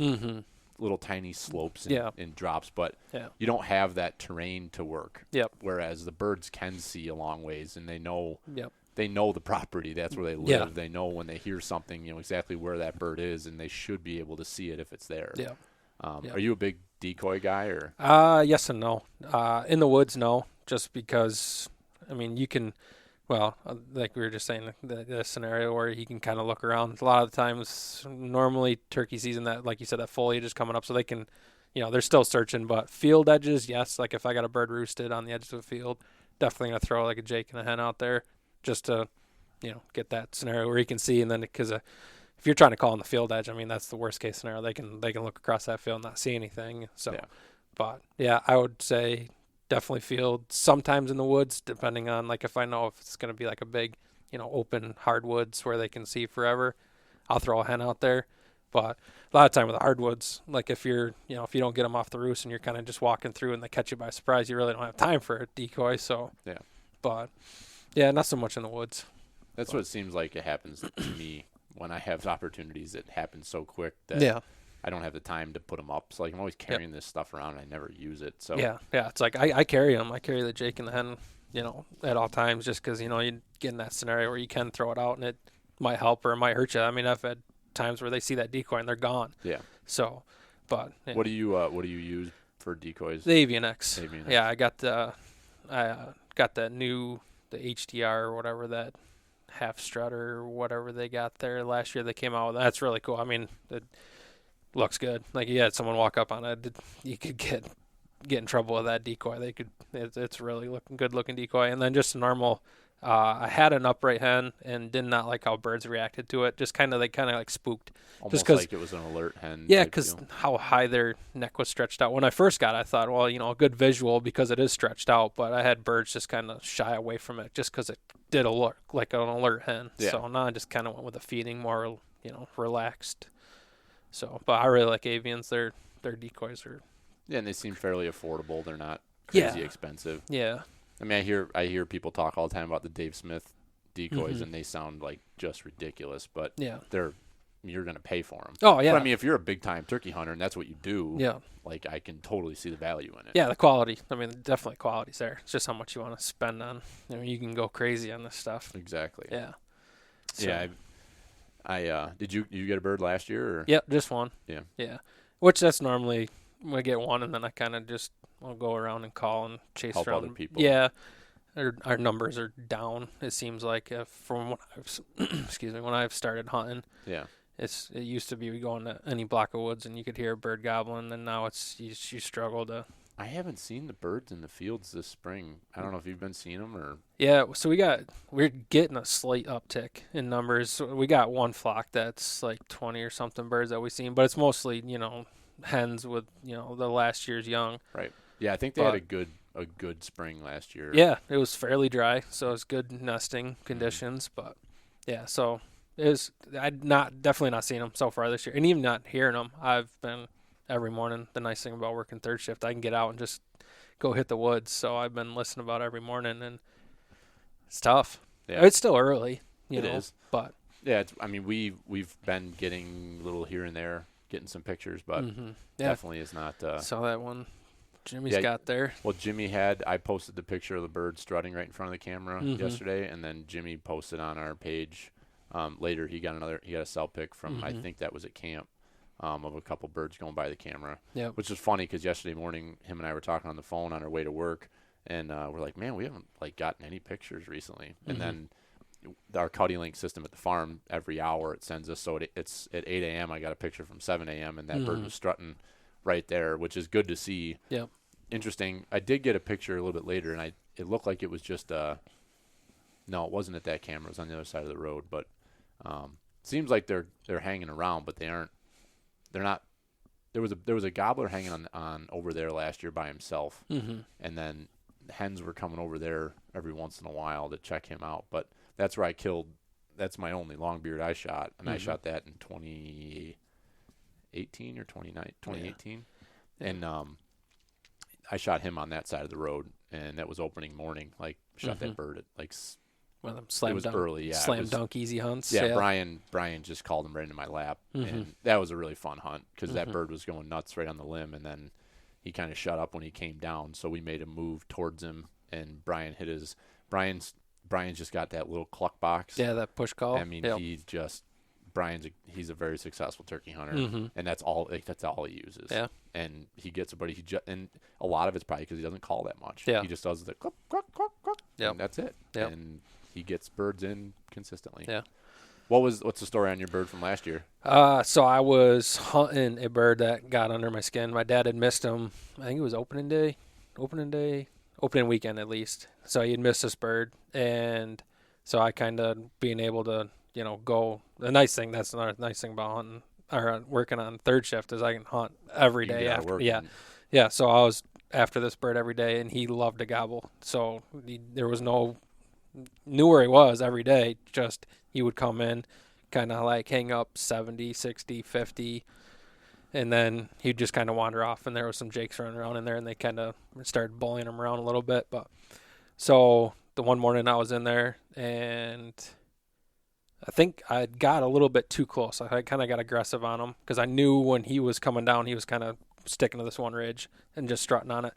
S1: slopes and drops, but you don't have that terrain to work.
S8: Yep.
S1: Whereas the birds can see a long ways, and they know they know the property. That's where they live.
S8: Yeah.
S1: They know when they hear something, exactly where that bird is, and they should be able to see it if it's there.
S8: Yeah.
S1: Are you a big decoy guy or?
S8: Yes and no. In the woods, no, just because, I mean, you can, well, like we were just saying, the scenario where you can kind of look around. A lot of the times, normally turkey season, that, like you said, that foliage is coming up, so they can, they're still searching. But field edges, yes. Like if I got a bird roosted on the edge of the field, definitely gonna throw like a jake and a hen out there just to, get that scenario where you can see. And then because if you're trying to call on the field edge, I mean that's the worst case scenario. They can look across that field and not see anything. So,
S1: Yeah.
S8: But yeah, I would say definitely field. Sometimes in the woods, depending on like if I know if it's gonna be like a big, open hardwoods where they can see forever, I'll throw a hen out there. But a lot of time with the hardwoods, like if you're, if you don't get them off the roost and you're kind of just walking through and they catch you by surprise, you really don't have time for a decoy. So
S1: Yeah.
S8: But yeah, not so much in the woods.
S1: That's what it seems like it happens to me when I have opportunities. It happens so quick that
S8: Yeah.
S1: I don't have the time to put them up. So like I'm always carrying this stuff around and I never use it. So
S8: Yeah. It's like I carry them. I carry the jake and the hen, at all times just because, you get in that scenario where you can throw it out and it might help or it might hurt you. I mean, I've had times where they see that decoy and they're gone.
S1: Yeah.
S8: So, but yeah.
S1: What do you use for decoys?
S8: The Avian X.
S1: Avian X.
S8: Yeah, I got the new the HDR or whatever, that half strutter or whatever they got there last year. They came out with that's really cool. I mean, it looks good. Like you had someone walk up on it, you could get in trouble with that decoy. It's really good looking decoy. And then just a normal. I had an upright hen and did not like how birds reacted to it. Just they kind of like spooked.
S1: Almost
S8: just cause,
S1: like it was an alert hen.
S8: Yeah,
S1: type
S8: because
S1: deal.
S8: how high their neck was stretched out. When I first got it, I thought, well, a good visual because it is stretched out. But I had birds just kind of shy away from it just because it did look like an alert hen.
S1: Yeah.
S8: So now I just kind of went with the feeding, more, relaxed. So, but I really like avians. Their decoys are.
S1: Yeah, and they seem fairly affordable. They're not crazy
S8: Yeah.
S1: expensive.
S8: Yeah.
S1: I mean, I hear people talk all the time about the Dave Smith decoys, and they sound like just ridiculous. But
S8: Yeah.
S1: you're going to pay for them.
S8: Oh, yeah.
S1: But, I mean, if you're a big time turkey hunter and that's what you do,
S8: Yeah.
S1: like I can totally see the value in it.
S8: Yeah, the quality. I mean, definitely quality's there. It's just how much you want to spend on. You can go crazy on this stuff.
S1: Exactly.
S8: Yeah. So,
S1: Yeah. I did you get a bird last year? Or?
S8: Yep, just one.
S1: Yeah.
S8: Yeah. Which that's normally I get one and then I kind of just I'll go around and call and chase
S1: Help
S8: around
S1: other people.
S8: Yeah. Our numbers are down. It seems like from when when I've started hunting.
S1: Yeah.
S8: It used to be we go into any block of woods and you could hear a bird gobbling, and now it's you struggle to.
S1: I haven't seen the birds in the fields this spring. I don't know if you've been seeing them or.
S8: Yeah, so we're getting a slight uptick in numbers. So we got one flock that's like 20 or something birds that we've seen, but it's mostly hens with the last year's young.
S1: Right. Yeah, I think they had a good spring last year.
S8: Yeah, it was fairly dry, so it's good nesting conditions. But yeah, so I'd definitely not seen them so far this year, and even not hearing them. I've been every morning. The nice thing about working third shift, I can get out and just go hit the woods. So I've been listening about every morning, and it's tough.
S1: Yeah.
S8: It's still early,
S1: It is.
S8: but
S1: Yeah, I mean we've been getting a little here and there, getting some pictures, but
S8: yeah.
S1: definitely is not.
S8: Saw that one Jimmy's
S1: Yeah.
S8: got there.
S1: Well, I posted the picture of the bird strutting right in front of the camera yesterday, and then Jimmy posted on our page later. He got a cell pic from I think that was at camp of a couple birds going by the camera.
S8: Yeah.
S1: Which was funny because yesterday morning him and I were talking on the phone on our way to work, and we're like, man, we haven't gotten any pictures recently. And then our Cuddy Link system at the farm, every hour it sends us. So it's at 8 a.m. I got a picture from 7 a.m. and that bird was strutting right there, which is good to see.
S8: Yep.
S1: Interesting. I did get a picture a little bit later, and it looked like it was just no, it wasn't at that camera. It was on the other side of the road. But seems like they're hanging around, but they aren't. They're not. There was a gobbler hanging on over there last year by himself, and then hens were coming over there every once in a while to check him out. But that's where I killed. That's my only longbeard I shot, and I shot that in 2018 or 2018, and I shot him on that side of the road, and that was opening morning. Like shot that bird at like.
S8: One of them slam
S1: it was
S8: dunk,
S1: early, yeah.
S8: slam dunk easy hunts.
S1: Yeah, Brian just called him right into my lap, and that was a really fun hunt because that bird was going nuts right on the limb, and then he kind of shut up when he came down, so we made a move towards him, and Brian's Brian's just got that little cluck box.
S8: Yeah, that push call.
S1: I mean,
S8: Yep.
S1: he's a very successful turkey hunter,
S8: Mhm.
S1: and that's all he uses.
S8: Yeah.
S1: And he gets it, but and a lot of it's probably because he doesn't call that much.
S8: Yeah.
S1: He just does the cluck, cluck, cluck, cluck,
S8: Yep.
S1: and that's it.
S8: Yep.
S1: And he gets birds in consistently.
S8: Yeah.
S1: What's the story on your bird from last year?
S8: So I was hunting a bird that got under my skin. My dad had missed him. I think it was opening weekend at least. So he had missed this bird, and so I kind of being able to, go. That's another nice thing about hunting or working on third shift is I can hunt every
S1: You can
S8: day
S1: get out of
S8: after.
S1: work
S8: Yeah,
S1: and-
S8: yeah. So I was after this bird every day, and he loved to gobble. So there was knew where he was every day. Just he would come in, kind of like hang up 70, 60, 50, and then he'd just kind of wander off. And there was some jakes running around in there, and they kind of started bullying him around a little bit. But so the one morning I was in there, and I think I got a little bit too close. I kind of got aggressive on him because I knew when he was coming down, he was kind of sticking to this one ridge and just strutting on it.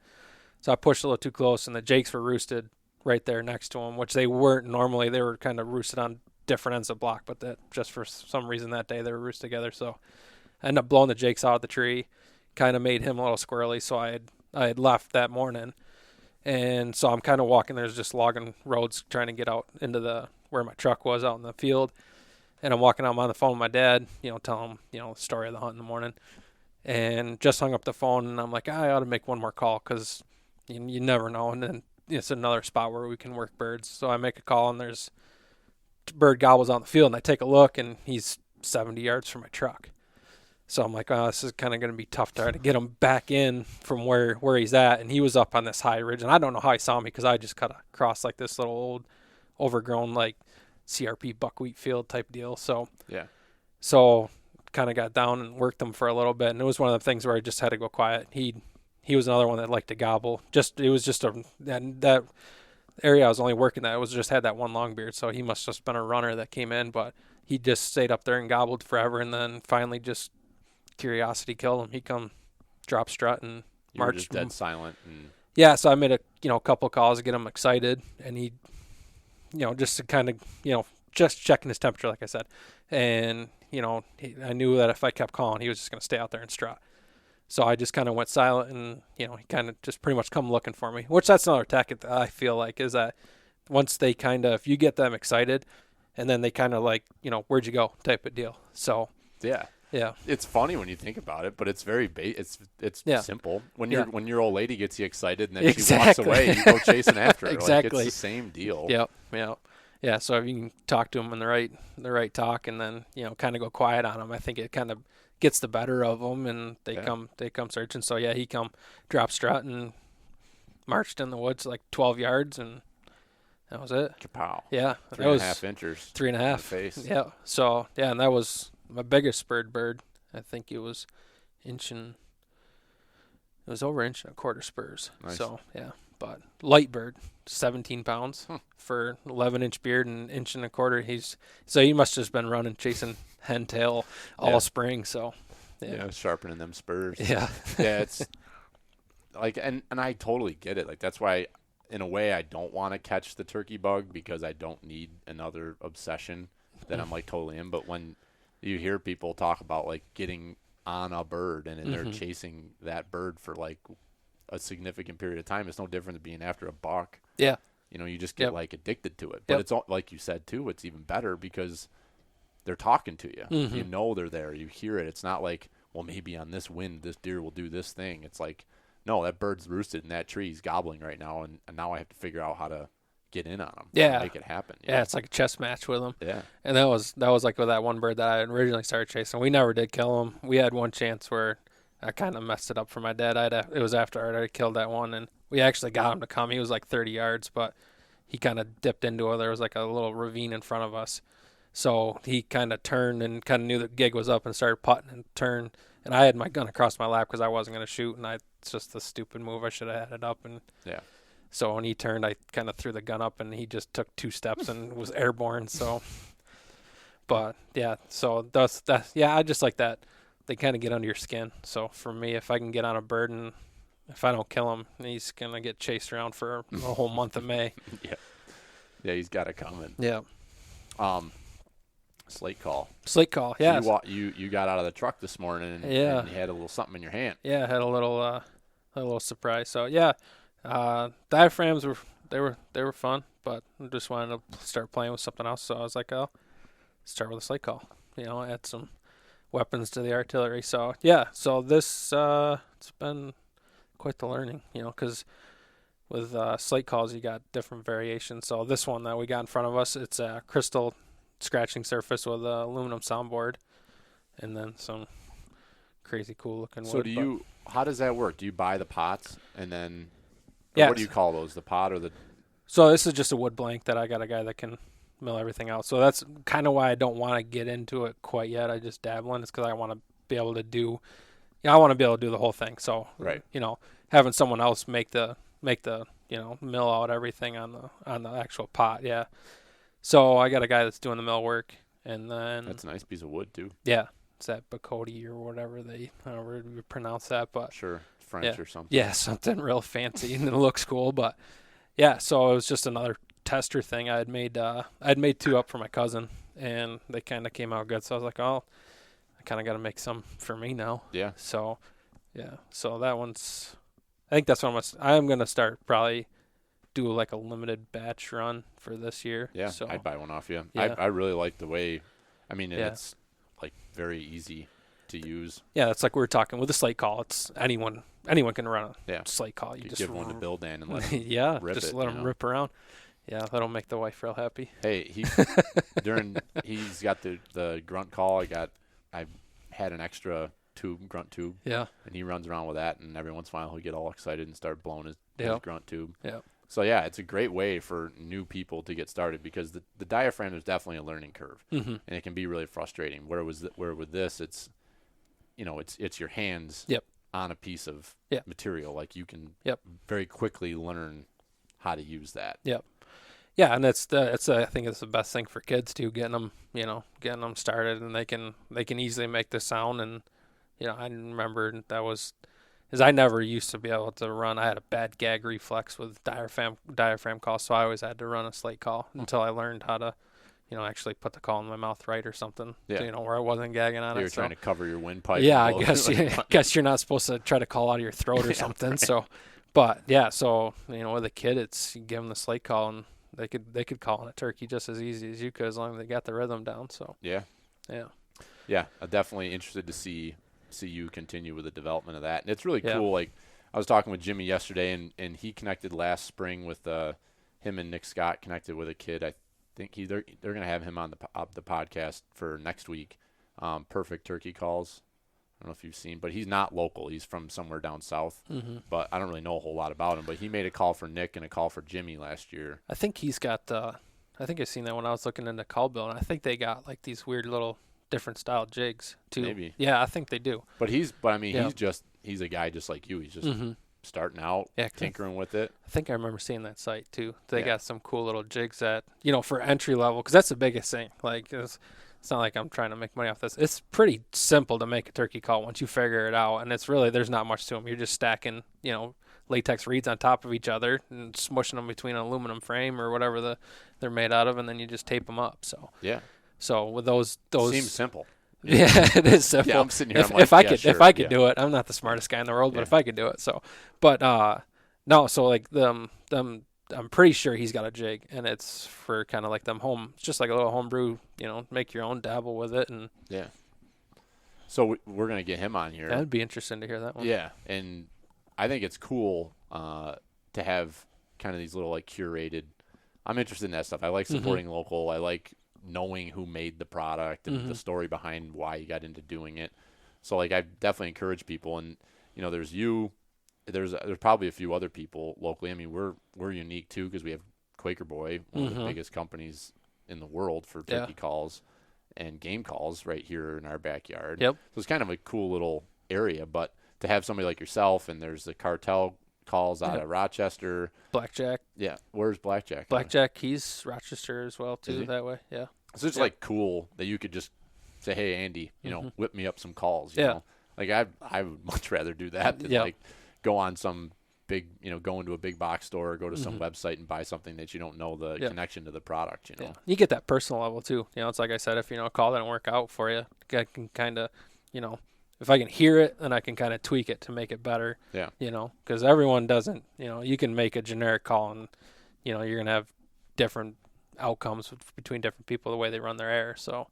S8: So I pushed a little too close, and the jakes were roosted right there next to him, which they weren't normally. They were kind of roosted on different ends of block, but that just for some reason that day they were roosted together. So I ended up blowing the jakes out of the tree, kind of made him a little squirrely. So I had left that morning, and so I'm kind of walking. There's just logging roads trying to get out into where my truck was out in the field, and I'm walking out. I'm on the phone with my dad, telling him the story of the hunt in the morning, and just hung up the phone. And I'm like, I ought to make one more call because you never know. And then it's another spot where we can work birds. So I make a call, and there's bird gobbles out in the field, and I take a look, and he's 70 yards from my truck. So I'm like, this is kind of going to be tough to try to get him back in from where he's at. And he was up on this high ridge, and I don't know how he saw me because I just cut across like this little old overgrown like CRP buckwheat field type deal. So
S1: Yeah.
S8: So kind of got down and worked him for a little bit, and it was one of the things where I just had to go quiet. He was another one that liked to gobble. It was just that area I was only working that was just had that one long beard, so he must have just been a runner that came in, but he just stayed up there and gobbled forever, and then finally just curiosity killed him. He come drop strut and
S1: You were
S8: marched
S1: just dead silent. And
S8: yeah, so I made a couple calls to get him excited, and he just to kind of just checking his temperature, like I said, and I knew that if I kept calling, he was just going to stay out there and strut. So I just kind of went silent, and he kind of just pretty much come looking for me, which that's another tactic that I feel like is that once they kind of, if you get them excited, and then they kind of like, where'd you go type of deal. So
S1: yeah.
S8: yeah,
S1: It's funny when you think about it, but it's very it's
S8: Yeah.
S1: simple. When
S8: Yeah.
S1: when your old lady gets you excited and then she walks
S8: Exactly.
S1: away, you go chasing after her.
S8: Exactly.
S1: Like, it's the same deal.
S8: Yep. Yeah. So if you can talk to them in the right talk, and then kind of go quiet on them, I think it kind of gets the better of them, and they come searching. So yeah, he come drop strut and marched in the woods like 12 yards, and that was it.
S1: Kapow.
S8: Yeah, that
S1: 3.5
S8: was
S1: inches.
S8: 3.5
S1: in the face.
S8: Yeah. So yeah, and that was my biggest spurred bird. I think it was over inch and a quarter spurs.
S1: Nice.
S8: So yeah, but light bird, 17 pounds for 11-inch beard and inch and a quarter. He must have just been running chasing hen tail all spring. So
S1: Yeah, sharpening them spurs.
S8: Yeah.
S1: Yeah, it's like, and I totally get it. Like, that's why, in a way, I don't want to catch the turkey bug because I don't need another obsession that I'm like totally in. But when you hear people talk about like getting on a bird and they're chasing that bird for like a significant period of time, it's no different than being after a buck.
S8: Yeah.
S1: You just get
S8: Yep.
S1: like addicted to it. But
S8: Yep.
S1: it's all, like you said too, it's even better because they're talking to you. You know they're there. You hear it. It's not like, well, maybe on this wind this deer will do this thing. It's like, no, that bird's roosted in that tree. He's gobbling right now, and now I have to figure out how to get in on him.
S8: Yeah.
S1: Make it happen.
S8: Yeah, it's like a chess match with him.
S1: Yeah.
S8: And that was like with that one bird that I originally started chasing. We never did kill him. We had one chance where I kind of messed it up for my dad. It was after I already killed that one, and we actually got him to come. He was like 30 yards, but he kind of dipped into it. There was like a little ravine in front of us. So he kind of turned and kind of knew the gig was up and started putting and turned. And I had my gun across my lap because I wasn't going to shoot, and it's just a stupid move. I should have had it up. And
S1: Yeah.
S8: so when he turned, I kind of threw the gun up, and he just took 2 steps and was airborne. So, but yeah, so I just like that. They kind of get under your skin. So for me, if I can get on a bird and if I don't kill him, he's going to get chased around for a whole month of May.
S1: Yeah, he's got it coming.
S8: Yeah.
S1: Slate call.
S8: Slate call.
S1: So
S8: Yeah.
S1: you got out of the truck this morning and,
S8: Yeah.
S1: and you had a little something in your hand.
S8: Yeah, I had a little surprise. So yeah, diaphragms were fun, but I just wanted to start playing with something else. So I was like, oh, start with a slate call. Add some weapons to the artillery. So yeah, so this it's been quite the learning. Because with slate calls you got different variations. So this one that we got in front of us, it's a crystal scratching surface with a aluminum soundboard, and then some crazy cool looking wood.
S1: So how does that work? Do you buy the pots and then
S8: Yeah.
S1: what do you call those? The pot or the
S8: So this is just a wood blank that I got a guy that can mill everything out. So that's kind of why I don't want to get into it quite yet. I just dabble in. It's because I want to be able to do, I want to be able to do the whole thing. So
S1: Right.
S8: Having someone else make the mill out everything on the actual pot. Yeah. So I got a guy that's doing the mill work, and then
S1: That's a nice piece of wood too.
S8: yeah, it's that Bacote or whatever however you pronounce that, but
S1: Sure. French or something.
S8: yeah, something real fancy and it looks cool. But yeah, so it was just another tester thing. I'd made 2 up for my cousin, and they kind of came out good. So I was like, oh, I kind of got to make some for me now.
S1: Yeah.
S8: So yeah, so that one's. I think that's what I'm gonna start probably do like a limited batch run for this year.
S1: Yeah.
S8: So
S1: I'd buy one off you.
S8: Yeah.
S1: I really like the way. I mean,
S8: Yeah.
S1: it's like very easy to use.
S8: yeah, it's like we were talking with the slate call. It's anyone can run a
S1: Yeah.
S8: slate call. You
S1: Could
S8: just
S1: give one to Bill Dan and let him
S8: yeah,
S1: rip
S8: just
S1: it,
S8: let
S1: you
S8: him
S1: know?
S8: rip around. Yeah, that'll make the wife real happy.
S1: Hey, he's got the grunt call. I had an extra grunt tube,
S8: Yeah,
S1: and he runs around with that, and every once in a while he'll get all excited and start blowing his
S8: Yep.
S1: grunt tube.
S8: yeah,
S1: So yeah, it's a great way for new people to get started because the diaphragm is definitely a learning curve,
S8: mm-hmm.
S1: and it can be really frustrating. Where with this, it's it's your hands
S8: Yep.
S1: on a piece of
S8: Yep.
S1: material. Like you can
S8: Yep.
S1: very quickly learn how to use that.
S8: Yep. Yeah, and I think it's the best thing for kids too, getting them started, and they can easily make the sound. And I remember that was, because I never used to be able to run. I had a bad gag reflex with diaphragm call, so I always had to run a slate call until I learned how to, actually put the call in my mouth right or something.
S1: Yeah.
S8: where I wasn't gagging on
S1: You're
S8: it.
S1: trying to cover your windpipe.
S8: Yeah, I
S1: and blow
S8: guess
S1: like-
S8: guess you're not supposed to try to call out of your throat or something.
S1: right.
S8: So, but yeah, so with a kid, it's you give them the slate call and they could call on a turkey just as easy as you could, as long as they got the rhythm down. So
S1: Yeah.
S8: yeah,
S1: I'm definitely interested to see you continue with the development of that. And it's really
S8: Yeah.
S1: cool. Like I was talking with Jimmy yesterday, and he connected last spring with him and Nick Scott connected with a kid. I think they're going to have him on the podcast for next week. Perfect turkey calls. I don't know if you've seen, but he's not local. He's from somewhere down south.
S8: mm-hmm.
S1: But I don't really know a whole lot about him. But he made a call for Nick and a call for Jimmy last year.
S8: I think he's got. I think I've seen that when I was looking into call bill, and I think they got like these weird little different style jigs too.
S1: Maybe.
S8: Yeah, I think they do.
S1: But I mean,
S8: Yeah.
S1: he's a guy just like you. He's just
S8: Mm-hmm.
S1: starting out,
S8: Yeah,
S1: tinkering with it.
S8: I think I remember seeing that site too. They
S1: Yeah.
S8: got some cool little jigs that for entry level, because that's the biggest thing. Like it's not like I'm trying to make money off this. It's pretty simple to make a turkey call once you figure it out, and it's really there's not much to them. You're just stacking latex reeds on top of each other and smushing them between an aluminum frame or whatever they're made out of, and then you just tape them up.
S1: Yeah.
S8: So with those
S1: Seems simple.
S8: yeah, it is simple.
S1: Yeah, I'm sitting here.
S8: If I could
S1: sure,
S8: do it, I'm not the smartest guy in the world, but
S1: Yeah.
S8: if I could do it, so. But no, so like them, I'm pretty sure he's got a jig, and it's for kind of like them home. It's just like a little home brew, make your own, dabble with it, and
S1: Yeah. So we're gonna get him on here.
S8: that'd be interesting to hear that one.
S1: Yeah, and I think it's cool to have kind of these little like curated. I'm interested in that stuff. I like supporting local. I like knowing who made the product and the story behind why you got into doing it. So like I definitely encourage people, and there's you. There's probably a few other people locally. I mean, we're unique too because we have Quaker Boy, one of the biggest companies in the world for turkey calls and game calls right here in our backyard.
S8: Yep.
S1: So it's kind of a cool little area, but to have somebody like yourself, and there's the cartel calls out of Rochester.
S8: Blackjack.
S1: Yeah. Where's Blackjack?
S8: Blackjack, he's Rochester as well
S1: Is
S8: too.
S1: he?
S8: That way, yeah.
S1: So it's like cool that you could just say, "Hey, Andy, whip me up some calls." You
S8: Yeah.
S1: know? Like I would much rather do that than
S8: Yeah.
S1: like go on some big, go into a big box store or go to some website and buy something that you don't know the connection to the product,
S8: Yeah. You get that personal level too. It's like I said, if a call didn't work out for you, I can kind of, if I can hear it, then I can kind of tweak it to make it better.
S1: Yeah.
S8: Because everyone doesn't, you can make a generic call and, you're going to have different outcomes between different people, the way they run their air. So,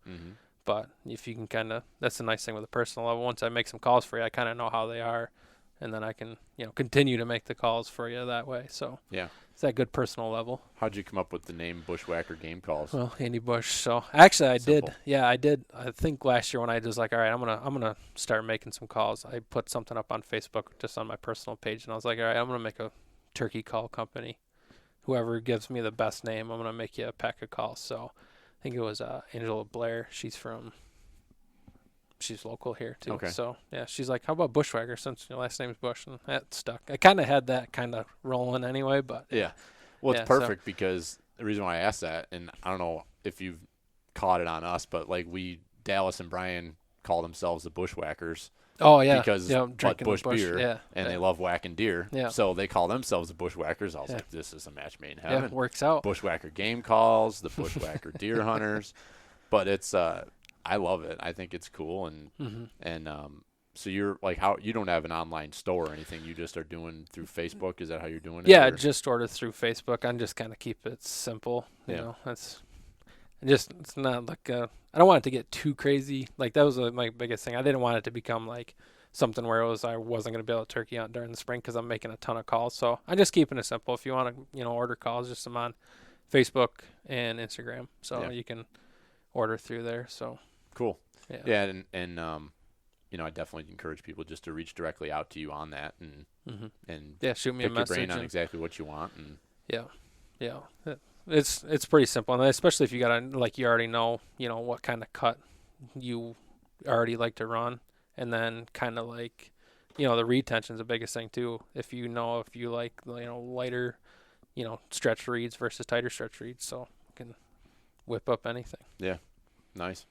S8: but if you can that's the nice thing with the personal level. Once I make some calls for you, I kind of know how they are, and then I can, continue to make the calls for you that way. So
S1: yeah,
S8: it's that good personal level.
S1: How'd you come up with the name Bushwacker Game Calls?
S8: Well, Andy Bush. So actually, I
S1: Simple.
S8: did. Yeah, I did. I think last year when I was like, all right, I'm gonna start making some calls. I put something up on Facebook just on my personal page, and I was like, all right, I'm gonna make a turkey call company. Whoever gives me the best name, I'm gonna make you a pack of calls. So I think it was Angela Blair. She's local here too.
S1: Okay.
S8: So yeah, she's like, how about Bushwacker, since your last name's Bush? And that stuck. I kind of had that kind of rolling anyway, but
S1: yeah. Well, it's
S8: yeah,
S1: perfect because the reason why I asked that, and I don't know if you've caught it on us, but like Dallas and Brian call themselves the Bushwhackers.
S8: Oh yeah,
S1: because
S8: drinking
S1: Bush
S8: the Bush
S1: beer,
S8: yeah,
S1: and
S8: yeah.
S1: they love whacking deer.
S8: Yeah.
S1: So they call themselves the Bushwhackers. I was
S8: Yeah.
S1: like, this is a match made in
S8: Yeah,
S1: heaven.
S8: it works out.
S1: Bushwacker Game Calls, the Bushwacker Deer Hunters, but it's I love it. I think it's cool, and so you're like, how you don't have an online store or anything? You just are doing through Facebook. Is that how you're doing it?
S8: Yeah,
S1: or?
S8: just order through Facebook. I just kind of keep it simple. You
S1: Yeah.
S8: know, it's not like I don't want it to get too crazy. Like that was my biggest thing. I didn't want it to become like something where I wasn't going to be able to turkey hunt during the spring because I'm making a ton of calls. So I'm just keeping it simple. If you want to, order calls, just I'm on Facebook and Instagram, so
S1: Yeah.
S8: you can order through there. So
S1: Cool.
S8: yeah,
S1: Yeah, and I definitely encourage people just to reach directly out to you on that and
S8: yeah. Shoot me
S1: pick
S8: a
S1: your
S8: message.
S1: brain on
S8: and-
S1: exactly what you want. And
S8: Yeah. It's pretty simple, and especially if you you already know, what kind of cut you already like to run, and then kind of like, the retention's the biggest thing too. If you like, lighter, stretch reads versus tighter stretch reads, so you can whip up anything.
S1: yeah, nice.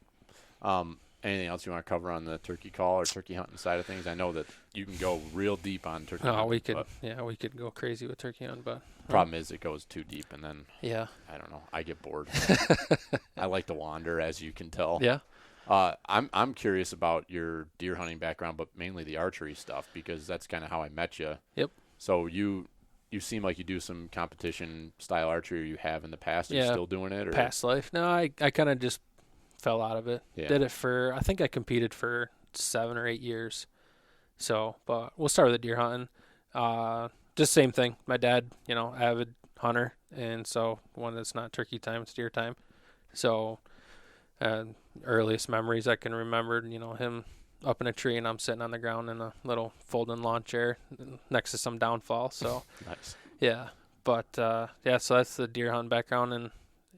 S1: Anything else you want to cover on the turkey call or turkey hunting side of things? I know that you can go real deep on turkey hunting.
S8: We could go crazy with turkey hunting, but
S1: Problem is it goes too deep, and then
S8: yeah,
S1: I don't know. I get bored. I like to wander, as you can tell.
S8: yeah.
S1: I'm curious about your deer hunting background, but mainly the archery stuff, because that's kind of how I met you.
S8: Yep.
S1: So you seem like you do some competition style archery, or you have in the past. Are you
S8: Yeah.
S1: still doing it? Or?
S8: Past life. No, I kind of just fell out of it.
S1: Yeah.
S8: Did it I think I competed for 7 or 8 years. So, but we'll start with the deer hunting. Just same thing. My dad, avid hunter, and so when it's not turkey time, it's deer time. So, earliest memories I can remember, him up in a tree and I'm sitting on the ground in a little folding lawn chair next to some downfall. So,
S1: Nice.
S8: yeah. But, so that's the deer hunting background, and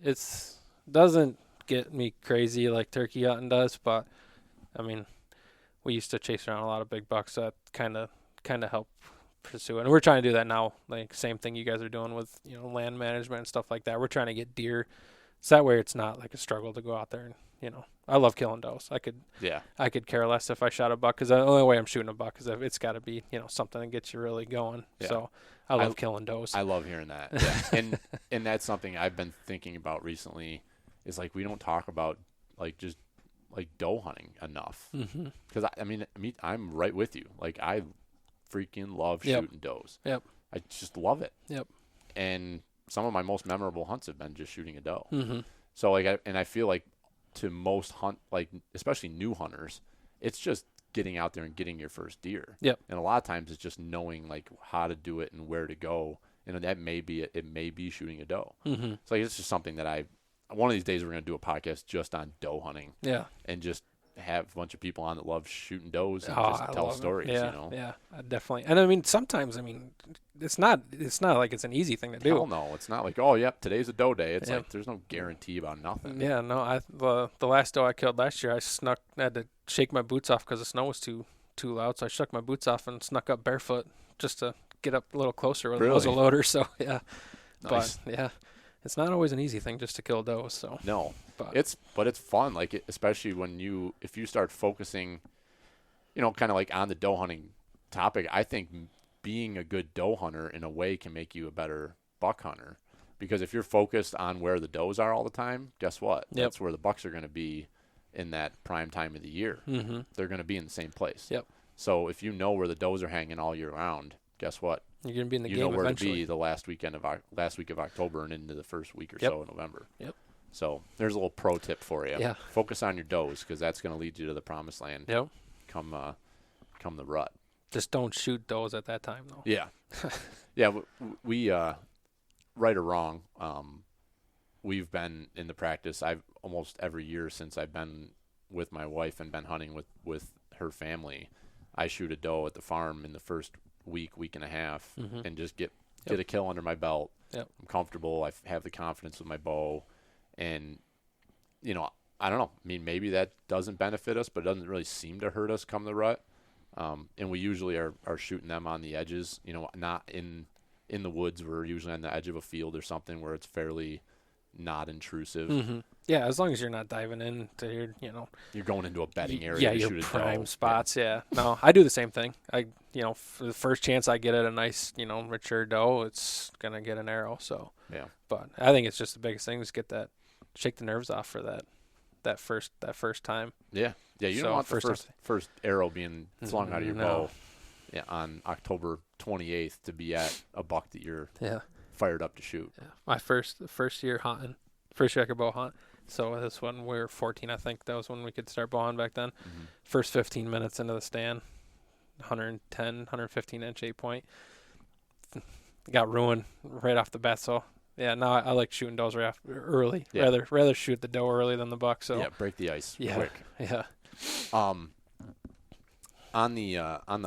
S8: it's doesn't get me crazy like turkey hunting does, but I mean, we used to chase around a lot of big bucks, so that kind of help pursue it. And we're trying to do that now, like same thing you guys are doing with, land management and stuff like that. We're trying to get deer, so that way it's not like a struggle to go out there and, I love killing does. I could care less if I shot a buck, because the only way I'm shooting a buck is if it's got to be, something that gets you really going.
S1: Yeah.
S8: So I love killing does.
S1: I love hearing that. Yeah. and that's something I've been thinking about recently, is like we don't talk about like just like doe hunting enough. Because I'm right with you. Like I freaking love
S8: Yep.
S1: shooting does.
S8: Yep.
S1: I just love it.
S8: Yep.
S1: And some of my most memorable hunts have been just shooting a doe.
S8: Mm-hmm.
S1: So I feel like to most especially new hunters, it's just getting out there and getting your first deer.
S8: Yep.
S1: And a lot of times it's just knowing like how to do it and where to go. And that may be shooting a doe.
S8: Mm-hmm.
S1: So it's just something that one of these days we're going to do a podcast just on doe hunting.
S8: Yeah.
S1: And just have a bunch of people on that love shooting does and
S8: I
S1: just tell
S8: love it.
S1: stories,
S8: Yeah,
S1: you know?
S8: yeah, definitely. And sometimes, it's not like it's an easy thing to do.
S1: Hell no. It's not like, oh, yep, today's a doe day. It's
S8: Yep.
S1: like there's no guarantee about nothing.
S8: Yeah, no. The last doe I killed last year, I had to shake my boots off because the snow was too loud. So I shook my boots off and snuck up barefoot just to get up a little closer with a muzzle loader. So yeah,
S1: Nice.
S8: but yeah, it's not always an easy thing just to kill does. So
S1: No.
S8: but
S1: It's fun, like especially if you start focusing, kind of like on the doe hunting topic. I think being a good doe hunter in a way can make you a better buck hunter, because if you're focused on where the does are all the time, guess what?
S8: Yep.
S1: That's where the bucks are going to be in that prime time of the year.
S8: Mm-hmm.
S1: They're going to be in the same place.
S8: Yep.
S1: So if you know where the does are hanging all year round, guess what?
S8: You're going to be in the
S1: You
S8: game
S1: know where
S8: eventually.
S1: to be the last week of October and into the first week or
S8: Yep.
S1: so of November.
S8: Yep.
S1: So there's a little pro tip for you.
S8: Yeah.
S1: Focus on your does, because that's going to lead you to the promised land.
S8: Yep.
S1: Come the rut.
S8: Just don't shoot those at that time, though.
S1: Yeah. Yeah. We right or wrong, we've been in the practice. I've almost every year since I've been with my wife and been hunting with her family, I shoot a doe at the farm in the first week and a half, and just get a kill under my belt.
S8: Yep.
S1: I'm comfortable. I have the confidence with my bow, and I don't know. I mean, maybe that doesn't benefit us, but it doesn't really seem to hurt us come the rut. And we usually are shooting them on the edges, not in the woods. We're usually on the edge of a field or something where it's fairly not intrusive.
S8: Mm-hmm. Yeah, as long as you're not diving into your,
S1: You're going into a bedding area.
S8: yeah,
S1: to
S8: your
S1: shoot a
S8: prime
S1: doe.
S8: spots. Yeah. No, I do the same thing. For the first chance I get at a nice, mature doe, it's gonna get an arrow. So,
S1: Yeah.
S8: but I think it's just the biggest thing is shake the nerves off for that first time.
S1: Yeah. Yeah. You
S8: So,
S1: don't want the
S8: first
S1: first arrow being flung out of your
S8: No.
S1: bow on October 28th to be at a buck that you're
S8: Yeah.
S1: fired up to shoot.
S8: Yeah. My first year hunting, first year I could bow hunt. So this one we were 14, I think. That was when we could start bow hunting back then.
S1: Mm-hmm.
S8: First 15 minutes into the stand, 115 inch 8-point. Got ruined right off the bat. So yeah, now I like shooting does early.
S1: Yeah.
S8: Rather shoot the doe early than the buck. So
S1: Yeah. Break the ice
S8: yeah,
S1: quick.
S8: yeah.
S1: On the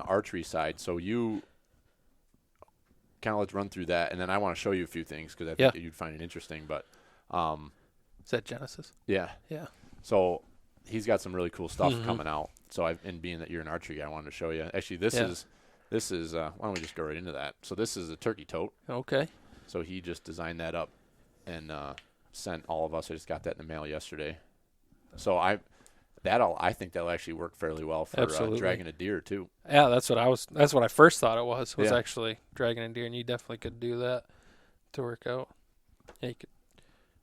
S1: archery side, so you kind of let's run through that, and then I want to show you a few things because I think that you'd find it interesting. But
S8: Is that Genesis?
S1: yeah,
S8: Yeah.
S1: so he's got some really cool stuff coming out. So and being that you're an archery guy, I wanted to show you. Actually, this is why don't we just go right into that? So this is a turkey tote.
S8: Okay.
S1: So he just designed that up and sent all of us. I just got that in the mail yesterday. So I think that'll actually work fairly well for dragging a deer too.
S8: Yeah, that's what I first thought it was
S1: Yeah.
S8: actually dragging a deer, and you definitely could do that to work out. Yeah, you could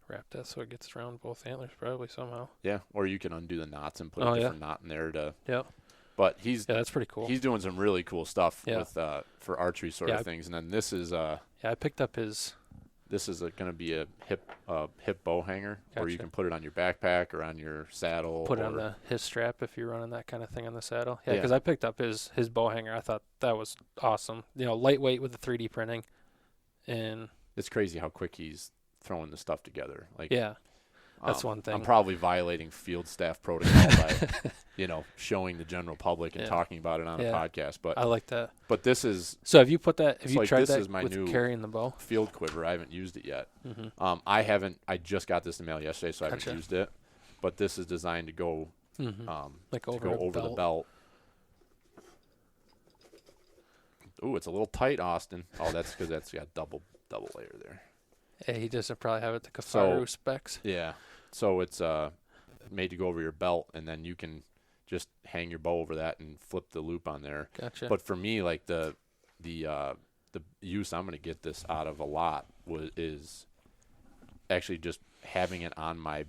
S8: wrap that so it gets around both antlers probably somehow.
S1: Yeah, or you can undo the knots and put
S8: Oh,
S1: a
S8: yeah.
S1: different knot in there to.
S8: Yeah.
S1: But
S8: Yeah, that's pretty cool.
S1: he's doing some really cool stuff
S8: Yeah.
S1: with for archery sort
S8: Yeah.
S1: of things. And then this is
S8: Yeah, I picked up his.
S1: going to be a hip bow hanger where you
S8: Gotcha.
S1: can put it on your backpack or on your saddle.
S8: Put it
S1: or,
S8: on his strap if you're running that kind of thing on the saddle. Yeah,
S1: Yeah.
S8: because I picked up his bow hanger. I thought that was awesome. Lightweight with the 3D printing, and
S1: It's crazy how quick he's throwing the stuff together. Like
S8: yeah, that's one thing.
S1: I'm probably violating field staff protocol by showing the general public and
S8: Yeah.
S1: talking about it on
S8: Yeah.
S1: a podcast.
S8: I like that.
S1: But this is
S8: So have you put that? Have
S1: It's
S8: you
S1: like
S8: tried
S1: this
S8: that
S1: is my
S8: with
S1: new-
S8: carrying the bow?
S1: field quiver. I haven't used it yet.
S8: Mm-hmm.
S1: I haven't. I just got this in the mail yesterday, so I
S8: Gotcha.
S1: haven't used it. But this is designed to go
S8: Mm-hmm. Like
S1: to
S8: over
S1: go
S8: a
S1: over the
S8: belt.
S1: belt. Ooh, it's a little tight, Austin. Oh, that's because that's got double layer there.
S8: Yeah, he doesn't probably have it to
S1: So-
S8: Kafaru specs.
S1: Yeah. So it's made to go over your belt, and then you can just hang your bow over that and flip the loop on there.
S8: Gotcha.
S1: But for me, like the use I'm going to get this out of a lot is actually just having it on my.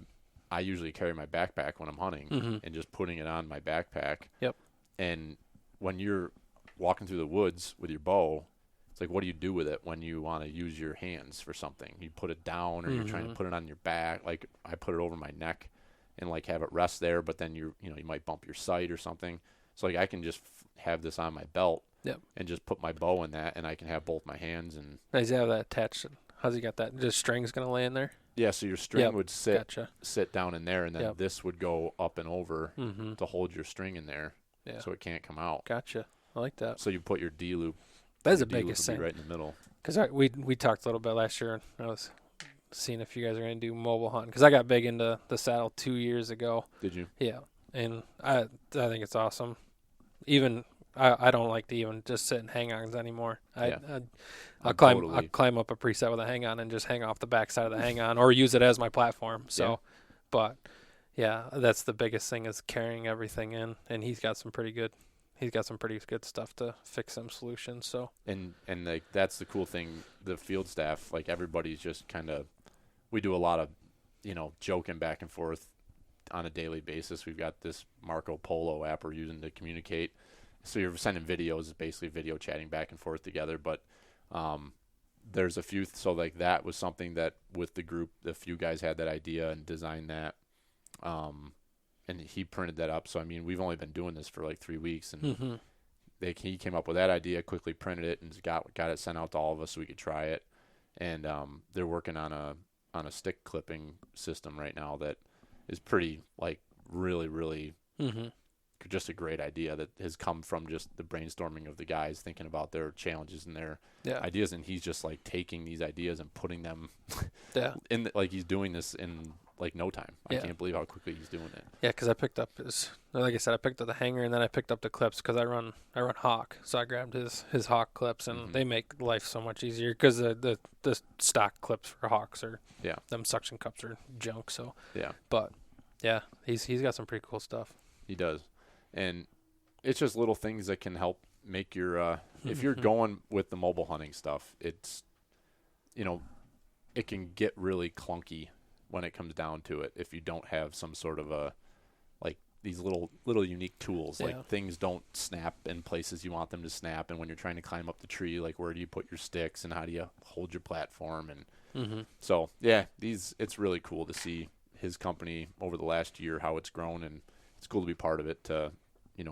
S1: I usually carry my backpack when I'm hunting,
S8: Mhm.
S1: and just putting it on my backpack.
S8: Yep.
S1: And when you're walking through the woods with your bow, it's like, what do you do with it when you want to use your hands for something? You put it down, or you're trying to put it on your back. Like I put it over my neck, and like have it rest there. But then you might bump your sight or something. So like I can just have this on my belt.
S8: Yep.
S1: And just put my bow in that, and I can have both my hands. And
S8: Does he have that attached? How's he got that? Just strings gonna lay in there?
S1: yeah, so your string
S8: Yep.
S1: would sit
S8: Gotcha.
S1: down in there, and then
S8: Yep.
S1: this would go up and over
S8: Mm-hmm.
S1: to hold your string in there,
S8: Yeah.
S1: so it can't come out.
S8: Gotcha. I like that.
S1: So you put your D loop.
S8: That's
S1: your
S8: the
S1: D loop
S8: biggest
S1: would be
S8: thing.
S1: right in the middle.
S8: Because we talked a little bit last year, and I was seeing if you guys are going to do mobile hunting. Because I got big into the saddle 2 years ago.
S1: Did you?
S8: Yeah, and I think it's awesome. Even I don't like to even just sit in hang-ons anymore.
S1: Yeah.
S8: I'll
S1: Totally.
S8: climb up a preset with a hang-on and just hang off the back side of the hang-on, or use it as my platform. So,
S1: Yeah.
S8: but yeah, that's the biggest thing is carrying everything in, and he's got some pretty good he's got some pretty good stuff to fix some solutions. So
S1: And like that's the cool thing. The field staff, like everybody's just kind of, we do a lot of, joking back and forth on a daily basis. We've got this Marco Polo app we're using to communicate. So you're sending videos, it's basically video chatting back and forth together. But there's a few, so like that was something that with the group, a few guys had that idea and designed that. And he printed that up. So, I mean, we've only been doing this for like 3 weeks, and he came up with that idea, quickly printed it, and got it sent out to all of us so we could try it. And they're working on a stick clipping system right now that is pretty, like, really, really just a great idea that has come from just the brainstorming of the guys thinking about their challenges and their ideas. And he's just, like, taking these ideas and putting them in, like, he's doing this in like no time. I can't believe how quickly he's doing it.
S8: Yeah, because I picked up like I said, I picked up the hanger, and then I picked up the clips because I run Hawk, so I grabbed his Hawk clips, and they make life so much easier because the stock clips for Hawks are them suction cups are junk. So but yeah, he's got some pretty cool stuff.
S1: He does, and it's just little things that can help make your if you're going with the mobile hunting stuff, it's it can get really clunky when it comes down to it if you don't have some sort of a, like, these little unique tools. Like, things don't snap in places you want them to snap, and when you're trying to climb up the tree, like, where do you put your sticks and how do you hold your platform? And so it's really cool to see his company over the last year, how it's grown, and it's cool to be part of it to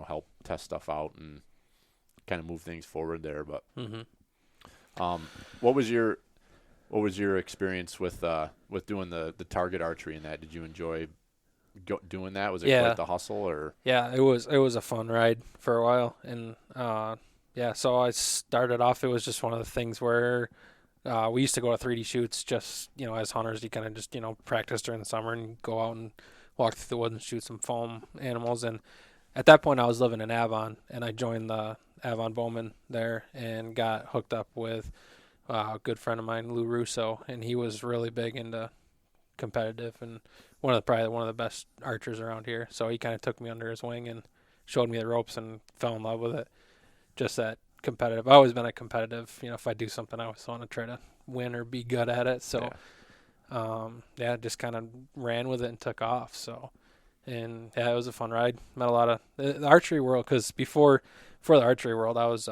S1: help test stuff out and kind of move things forward there. But what was your experience with doing the target archery and that? Did you enjoy doing that? Was it quite the hustle, or?
S8: Yeah, it was a fun ride for a while, and so I started off. It was just one of the things where we used to go to 3D shoots. Just as hunters, you kind of just practice during the summer and go out and walk through the woods and shoot some foam animals. And at that point, I was living in Avon, and I joined the Avon Bowman there and got hooked up with a good friend of mine, Lou Russo, and he was really big into competitive and probably one of the best archers around here. So he kind of took me under his wing and showed me the ropes and fell in love with it. Just that competitive. I've always been a competitive. If I do something, I always want to try to win or be good at it. So, just kind of ran with it and took off. So, and it was a fun ride. Met a lot of the archery world, because before the archery world, I was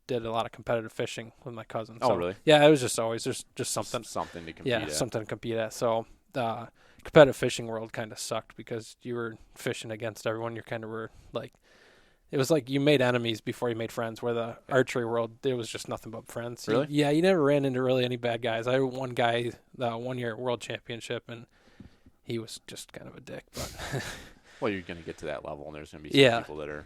S8: did a lot of competitive fishing with my cousin. So,
S1: really?
S8: Yeah, it was just always just something
S1: to compete at.
S8: Something to compete at. So the competitive fishing world kind of sucked because you were fishing against everyone. You kind of were like, it was like you made enemies before you made friends, where the archery world, there was just nothing but friends.
S1: Really?
S8: You never ran into really any bad guys. I had one guy, 1 year at World Championship, and he was just kind of a dick. But
S1: well, you're going to get to that level, and there's going to be some people that are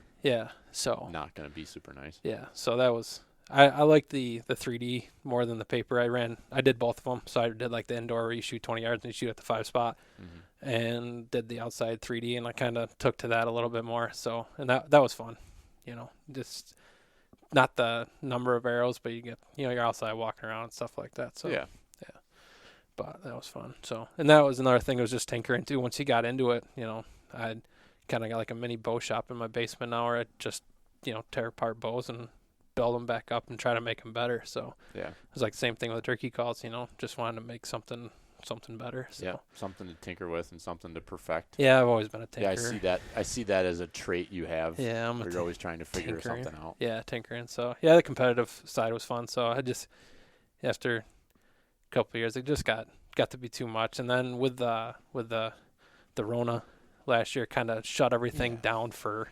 S1: not going to be super nice.
S8: Yeah, so that was I like the 3D more than the paper. I did both of them. So I did like the indoor where you shoot 20 yards and you shoot at the 5 spot, and did the outside 3D, and I kind of took to that a little bit more. So, and that was fun, just not the number of arrows, but you get, you're outside walking around and stuff like that. So yeah, but that was fun. So, and that was another thing, it was just tinkering too. Once he got into it, I'd kind of got like a mini bow shop in my basement now, where I just, tear apart bows and build them back up and try to make them better. So it was like the same thing with the turkey calls, just wanted to make something better. So.
S1: Yeah, something to tinker with and something to perfect.
S8: Yeah, I've always been a tinker.
S1: Yeah, I see that as a trait you have.
S8: Yeah,
S1: you're always trying to figure something out.
S8: Yeah, tinkering. So yeah, the competitive side was fun. So I just, after a couple of years, it just got to be too much. And then with the Rona last year, kind of shut everything down for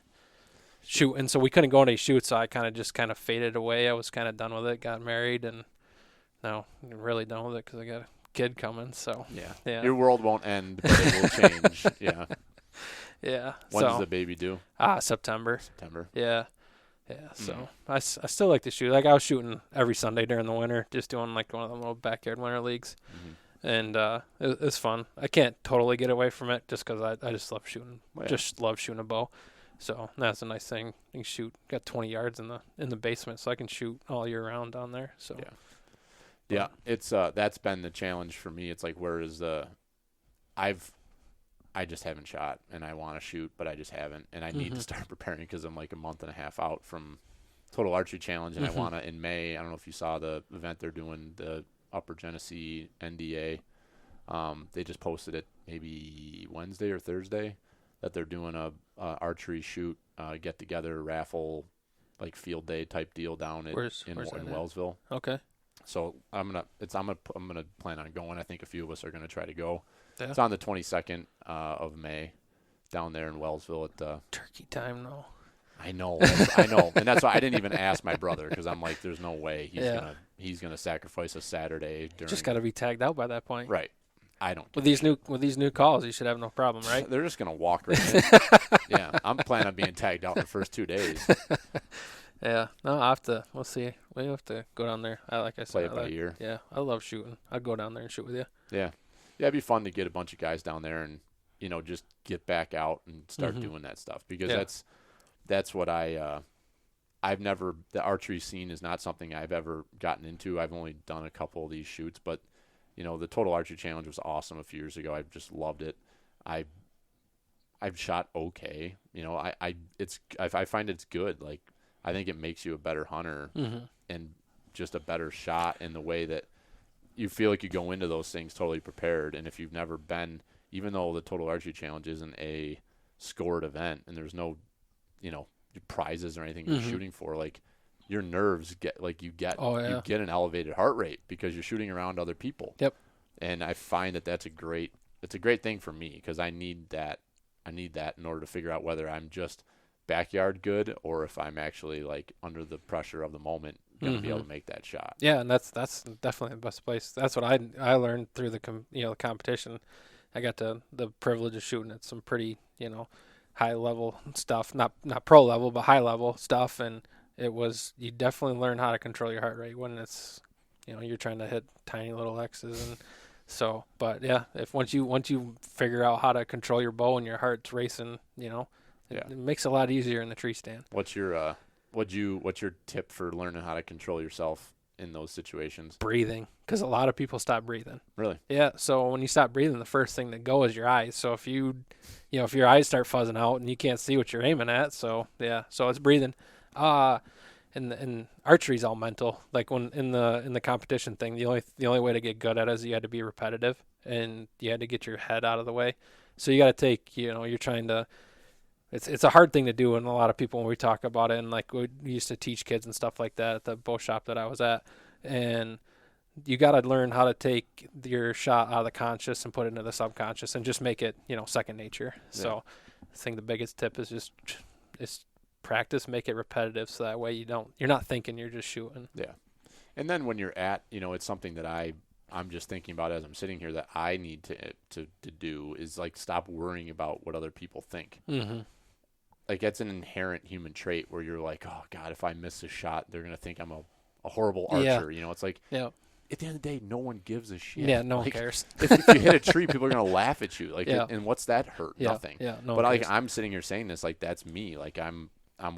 S8: shooting. So we couldn't go on any shoots. So I kind of faded away. I was kind of done with it. Got married, and now I'm really done with it because I got a kid coming. So yeah,
S1: your world won't end, but it will change.
S8: Yeah.
S1: When does the baby due?
S8: September. Yeah. So I still like to shoot. Like, I was shooting every Sunday during the winter, just doing like one of the little backyard winter leagues. And it's fun. I can't totally get away from it just because I just love shooting. Just love shooting a bow. So that's a nice thing. You can shoot. Got 20 yards in the basement, so I can shoot all year round down there. So
S1: it's that's been the challenge for me. It's like, where is I've I just haven't shot, and I want to shoot, but I just haven't, and I need to start preparing because I'm like a month and a half out from Total Archery Challenge, and I want to in May. I don't know if you saw the event they're doing, the Upper Genesee NDA. They just posted it maybe Wednesday or Thursday that they're doing a archery shoot, get together raffle, like field day type deal down in Wellsville.
S8: Okay.
S1: So I'm gonna plan on going. I think a few of us are gonna try to go.
S8: Yeah.
S1: It's on the 22nd of May, down there in Wellsville at the
S8: turkey time. No.
S1: I know, and that's why I didn't even ask my brother because I'm like, there's no way he's gonna sacrifice a Saturday during.
S8: Just got to be tagged out by that point.
S1: Right. I don't.
S8: With these new calls, you should have no problem, right?
S1: They're just gonna walk right in. Yeah, I'm planning on being tagged out in the first 2 days.
S8: Yeah, no, I have to. We'll see. We have to go down there. Like I said,
S1: Play it by ear.
S8: Yeah, I love shooting. I'd go down there and shoot with you.
S1: Yeah, it'd be fun to get a bunch of guys down there and just get back out and start doing that stuff because that's what I've never. The archery scene is not something I've ever gotten into. I've only done a couple of these shoots, but the Total Archery Challenge was awesome a few years ago. I just loved it. I've shot okay. I find it's good. Like I think it makes you a better hunter and just a better shot in the way that you feel like you go into those things totally prepared. And if you've never been, even though the Total Archery Challenge isn't a scored event and there's no, prizes or anything you're shooting for, like your nerves get you get an elevated heart rate because you're shooting around other people.
S8: Yep.
S1: And I find that's a great thing for me because I need that in order to figure out whether I'm just backyard good or if I'm actually like under the pressure of the moment going to be able to make that shot.
S8: Yeah, and that's definitely the best place. That's what I learned through the competition. I got the privilege of shooting at some pretty high level stuff, not pro level but high level stuff, and you definitely learn how to control your heart rate when it's you're trying to hit tiny little X's. And so, but yeah, if once you figure out how to control your bow and your heart's racing, it makes it a lot easier in the tree stand.
S1: What's your tip for learning how to control yourself in those situations?
S8: Breathing, because a lot of people stop breathing.
S1: Really?
S8: Yeah. So when you stop breathing, the first thing that go is your eyes. So if if your eyes start fuzzing out and you can't see what you're aiming at, so it's breathing. And archery's all mental. Like when in the competition thing, the only way to get good at it is you had to be repetitive and you had to get your head out of the way. So you got to take, you're trying to. It's a hard thing to do, and a lot of people when we talk about it, and like we used to teach kids and stuff like that at the bow shop that I was at, and you got to learn how to take your shot out of the conscious and put it into the subconscious and just make it second nature. Yeah. So I think the biggest tip is just practice, make it repetitive, so that way you're not thinking, you're just shooting.
S1: Yeah. And then when you're at, it's something that I'm just thinking about as I'm sitting here that I need to do is like stop worrying about what other people think. Like that's an inherent human trait where you're like, oh God, if I miss a shot, they're gonna think I'm a horrible archer. It's like at the end of the day, no one gives a shit.
S8: Yeah, no one cares.
S1: if you hit a tree, people are gonna laugh at you. Like, and what's that hurt?
S8: Yeah.
S1: Nothing.
S8: Yeah, no
S1: but
S8: one
S1: like
S8: cares.
S1: I'm sitting here saying this, like that's me. Like I'm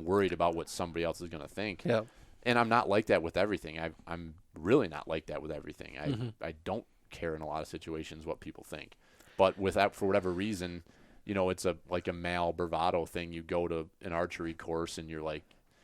S1: worried about what somebody else is gonna think.
S8: Yeah.
S1: And I'm not like that with everything. I'm really not like that with everything. I don't care in a lot of situations what people think. But for whatever reason, it's like a male bravado thing. You go to an archery course and you're like,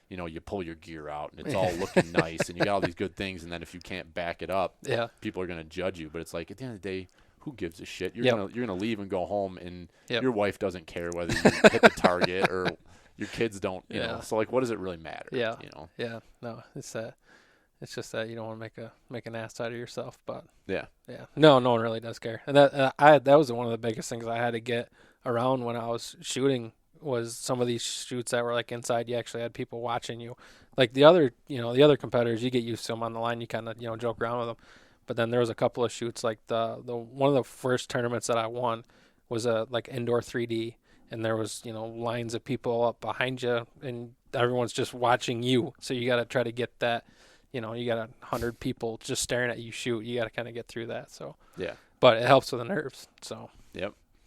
S1: you pull your gear out and it's all looking nice and you got all these good things. And then if you can't back it up, people are going to judge you. But it's like at the end of the day, who gives a shit? You're gonna leave and go home and your wife doesn't care whether you hit the target or your kids don't, you know. So like, what does it really matter?
S8: Yeah. Yeah. No, it's just that you don't want to make an ass out of yourself, but no one really does care. And that was one of the biggest things I had to get around when I was shooting was some of these shoots that were like inside. You actually had people watching you, like the other competitors. You get used to them on the line. You kind of joke around with them, but then there was a couple of shoots like the one of the first tournaments that I won was a like indoor 3D, and there was lines of people up behind you, and everyone's just watching you. So you got to try to get that. You got 100 people just staring at you shoot. You got to kind of get through that. So but it helps with the nerves. So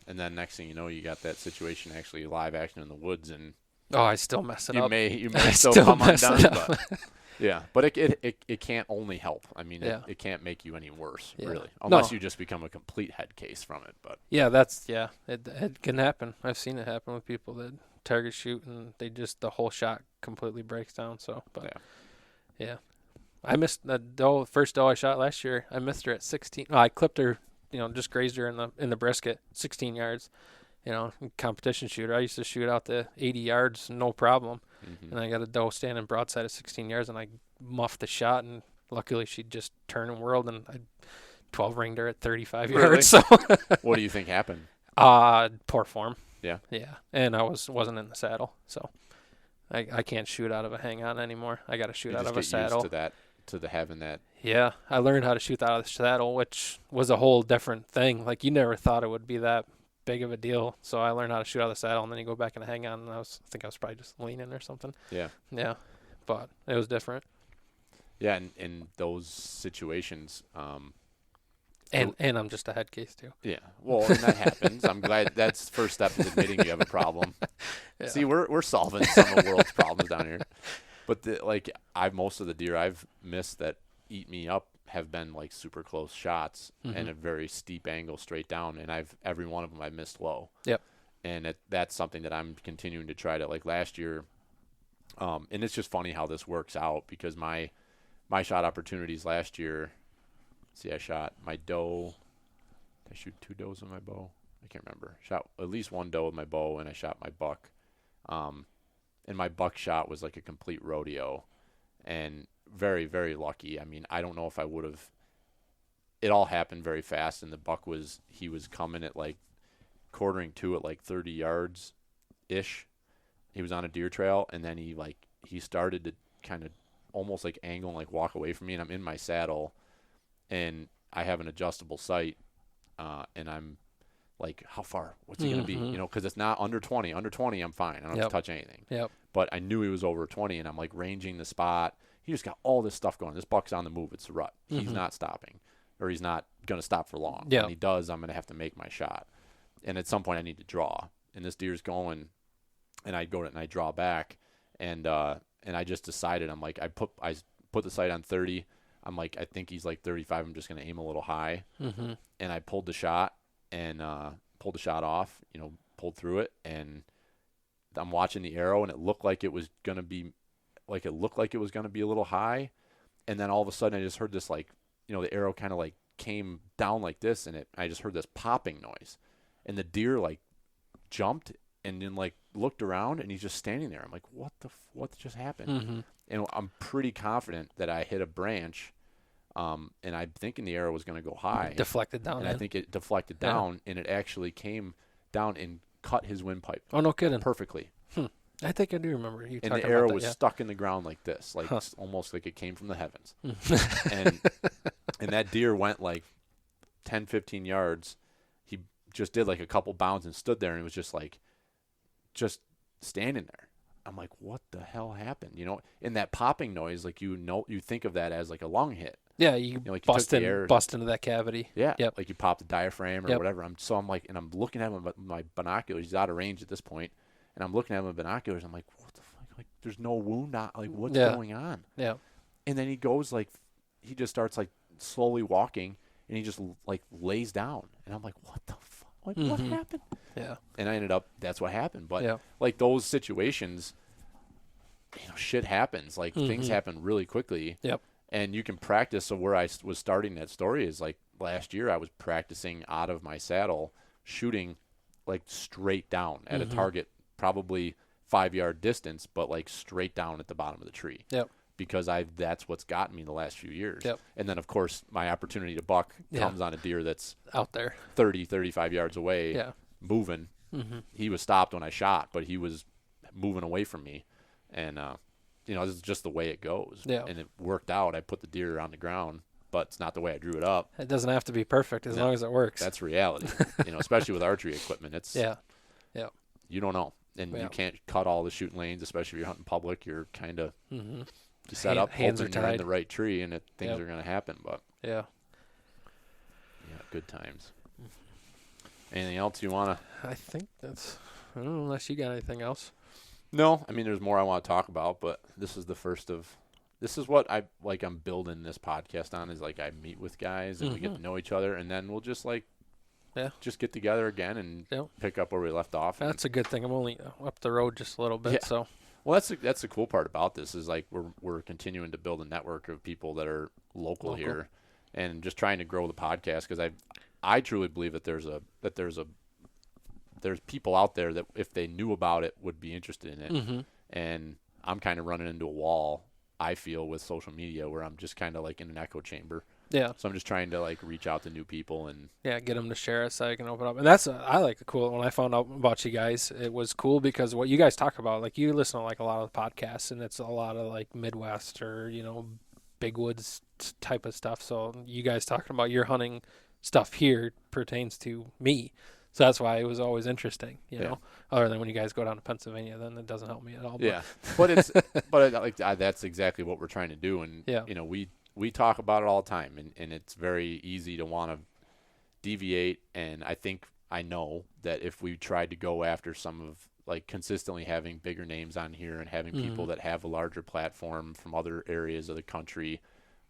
S1: and then next thing you know, you got that situation actually live action in the woods, and
S8: I still mess it up.
S1: You may still come undone, but Yeah, but it can't only help. I mean,
S8: Yeah.
S1: it can't make you any worse,
S8: Yeah.
S1: really, unless
S8: No.
S1: you just become a complete head case from it. But
S8: Yeah, it can happen. I've seen it happen with people that target shoot and the whole shot completely breaks down. So, but yeah. I missed the first doe I shot last year. I missed her at 16. Well, I clipped her, just grazed her in the brisket, 16 yards. Competition shooter. I used to shoot out to 80 yards, no problem. And I got a doe standing broadside at 16 yards, and I muffed the shot, and luckily she just turned and whirled, and I 12 ringed her at 35
S1: Really?
S8: yards. So,
S1: what do you think happened?
S8: poor form.
S1: Yeah.
S8: Yeah, and I wasn't in the saddle, so I can't shoot out of a hang on anymore. I got to shoot
S1: You
S8: out
S1: just
S8: of a
S1: get
S8: saddle.
S1: used to that, to the having that.
S8: Yeah, I learned how to shoot out of the saddle, which was a whole different thing. Like, you never thought it would be that big of a deal. So I learned how to shoot out of the saddle, and then you go back and hang on, and I think I was probably just leaning or something.
S1: Yeah.
S8: Yeah, but it was different.
S1: Yeah, and in those situations,
S8: And I'm just a head case too.
S1: yeah. Well, and that happens. I'm glad that's the first step is admitting you have a problem.
S8: Yeah.
S1: See, we're solving some of the world's problems down here. But most of the deer I've missed that eat me up have been like super close shots and a very steep angle straight down, and every one of them I've missed low.
S8: Yep.
S1: And that's something that I'm continuing to try to, like last year. And it's just funny how this works out because my shot opportunities last year. See, I shot my doe. Did I shoot 2 does with my bow? I can't remember. Shot at least 1 doe with my bow, and I shot my buck. And my buck shot was like a complete rodeo, and very, very lucky. I mean, I don't know if I would have. It all happened very fast, and the buck was coming at like quartering to at like 30 yards ish. He was on a deer trail, and then he started to kind of almost like angle and like walk away from me, and I'm in my saddle. And I have an adjustable sight, and I'm like, how far? What's he going to be? Because it's not under 20. Under 20, I'm fine. I don't have to touch anything.
S8: Yep.
S1: But I knew he was over 20, and I'm like ranging the spot. He just got all this stuff going. This buck's on the move. It's a rut. He's not stopping, or he's not going to stop for long.
S8: Yeah.
S1: When he does, I'm going to have to make my shot. And at some point, I need to draw. And this deer's going, and I go and I draw back, and I just decided, I'm like, I put the sight on 30. I'm like, I think he's like 35. I'm just going to aim a little high. And I pulled the shot and pulled the shot off, pulled through it. And I'm watching the arrow, and it looked like it was going to be a little high. And then all of a sudden I just heard this, like, the arrow kind of like came down like this, and I just heard this popping noise. And the deer like jumped and then like looked around, and he's just standing there. I'm like, what just happened? And I'm pretty confident that I hit a branch, and I'm thinking the arrow was going to go high.
S8: Deflected down.
S1: And I think it deflected down, and it actually came down and cut his windpipe.
S8: Oh, no kidding.
S1: Perfectly.
S8: I think I do remember you talking about
S1: And
S8: that.
S1: the arrow was
S8: yeah.
S1: stuck in the ground like this, like almost like it came from the heavens. and that deer went like 10, 15 yards. He just did like a couple bounds and stood there, and it was just like, just standing there. I'm like, what the hell happened? And that popping noise, like, you think of that as like a lung hit.
S8: Yeah, you
S1: like
S8: bust into that cavity.
S1: Yeah.
S8: Yep.
S1: Like you pop the diaphragm or
S8: Yep.
S1: whatever. I'm like, and I'm looking at him with my binoculars. He's out of range at this point, and I'm looking at him with binoculars. I'm like, what the fuck? Like, there's no wound. Like, what's going on?
S8: Yeah.
S1: And then he goes like, he just starts like slowly walking, and he just like lays down, and I'm like, what the fuck? Like, what happened?
S8: Yeah.
S1: And I ended up, that's what happened. But
S8: Yeah.
S1: like those situations, shit happens. Like things happen really quickly.
S8: Yep.
S1: And you can practice. So where I was starting that story is like last year I was practicing out of my saddle, shooting like straight down at a target, probably 5-yard distance, but like straight down at the bottom of the tree.
S8: Yep.
S1: Because that's what's gotten me the last few years.
S8: Yep.
S1: And then of course my opportunity to buck comes on a deer that's
S8: out there
S1: 30, 35 yards away, moving. He was stopped when I shot, but he was moving away from me. And, this is just the way it goes.
S8: Yeah.
S1: And it worked out. I put the deer on the ground, but it's not the way I drew it up.
S8: It doesn't have to be perfect as long as it works.
S1: That's reality. Especially with archery equipment. It's
S8: Yeah.
S1: You don't know. And you can't cut all the shooting lanes, especially if you're hunting public. You're kind of set up,
S8: hands are
S1: hoping you're in
S8: tied.
S1: the right tree, and things are going to happen. But
S8: Yeah.
S1: good times. Anything else you want to?
S8: I think that's. I don't know unless you got anything else.
S1: No, I mean there's more I want to talk about, but this is the first of this is what I'm building this podcast on, is like I meet with guys and we get to know each other, and then we'll just just get together again and pick up where we left off.
S8: That's a good thing. I'm only up the road just a little bit, so.
S1: Well, that's the cool part about this, is like we're continuing to build a network of people that are local here, and just trying to grow the podcast, because I truly believe that there's people out there that if they knew about it would be interested in it, and I'm kind of running into a wall, I feel, with social media, where I'm just kind of like in an echo chamber.
S8: Yeah.
S1: So I'm just trying to like reach out to new people and
S8: get them to share it so I can open up. And that's I like the cool. When I found out about you guys, it was cool because what you guys talk about, like you listen to like a lot of podcasts, and it's a lot of like Midwest or big woods type of stuff. So you guys talking about your hunting stuff here pertains to me. So that's why it was always interesting, you know. Other than when you guys go down to Pennsylvania, then it doesn't help me at all. But.
S1: But that's exactly what we're trying to do, and we talk about it all the time, and it's very easy to want to deviate. And I know that if we tried to go after some of like consistently having bigger names on here and having people that have a larger platform from other areas of the country,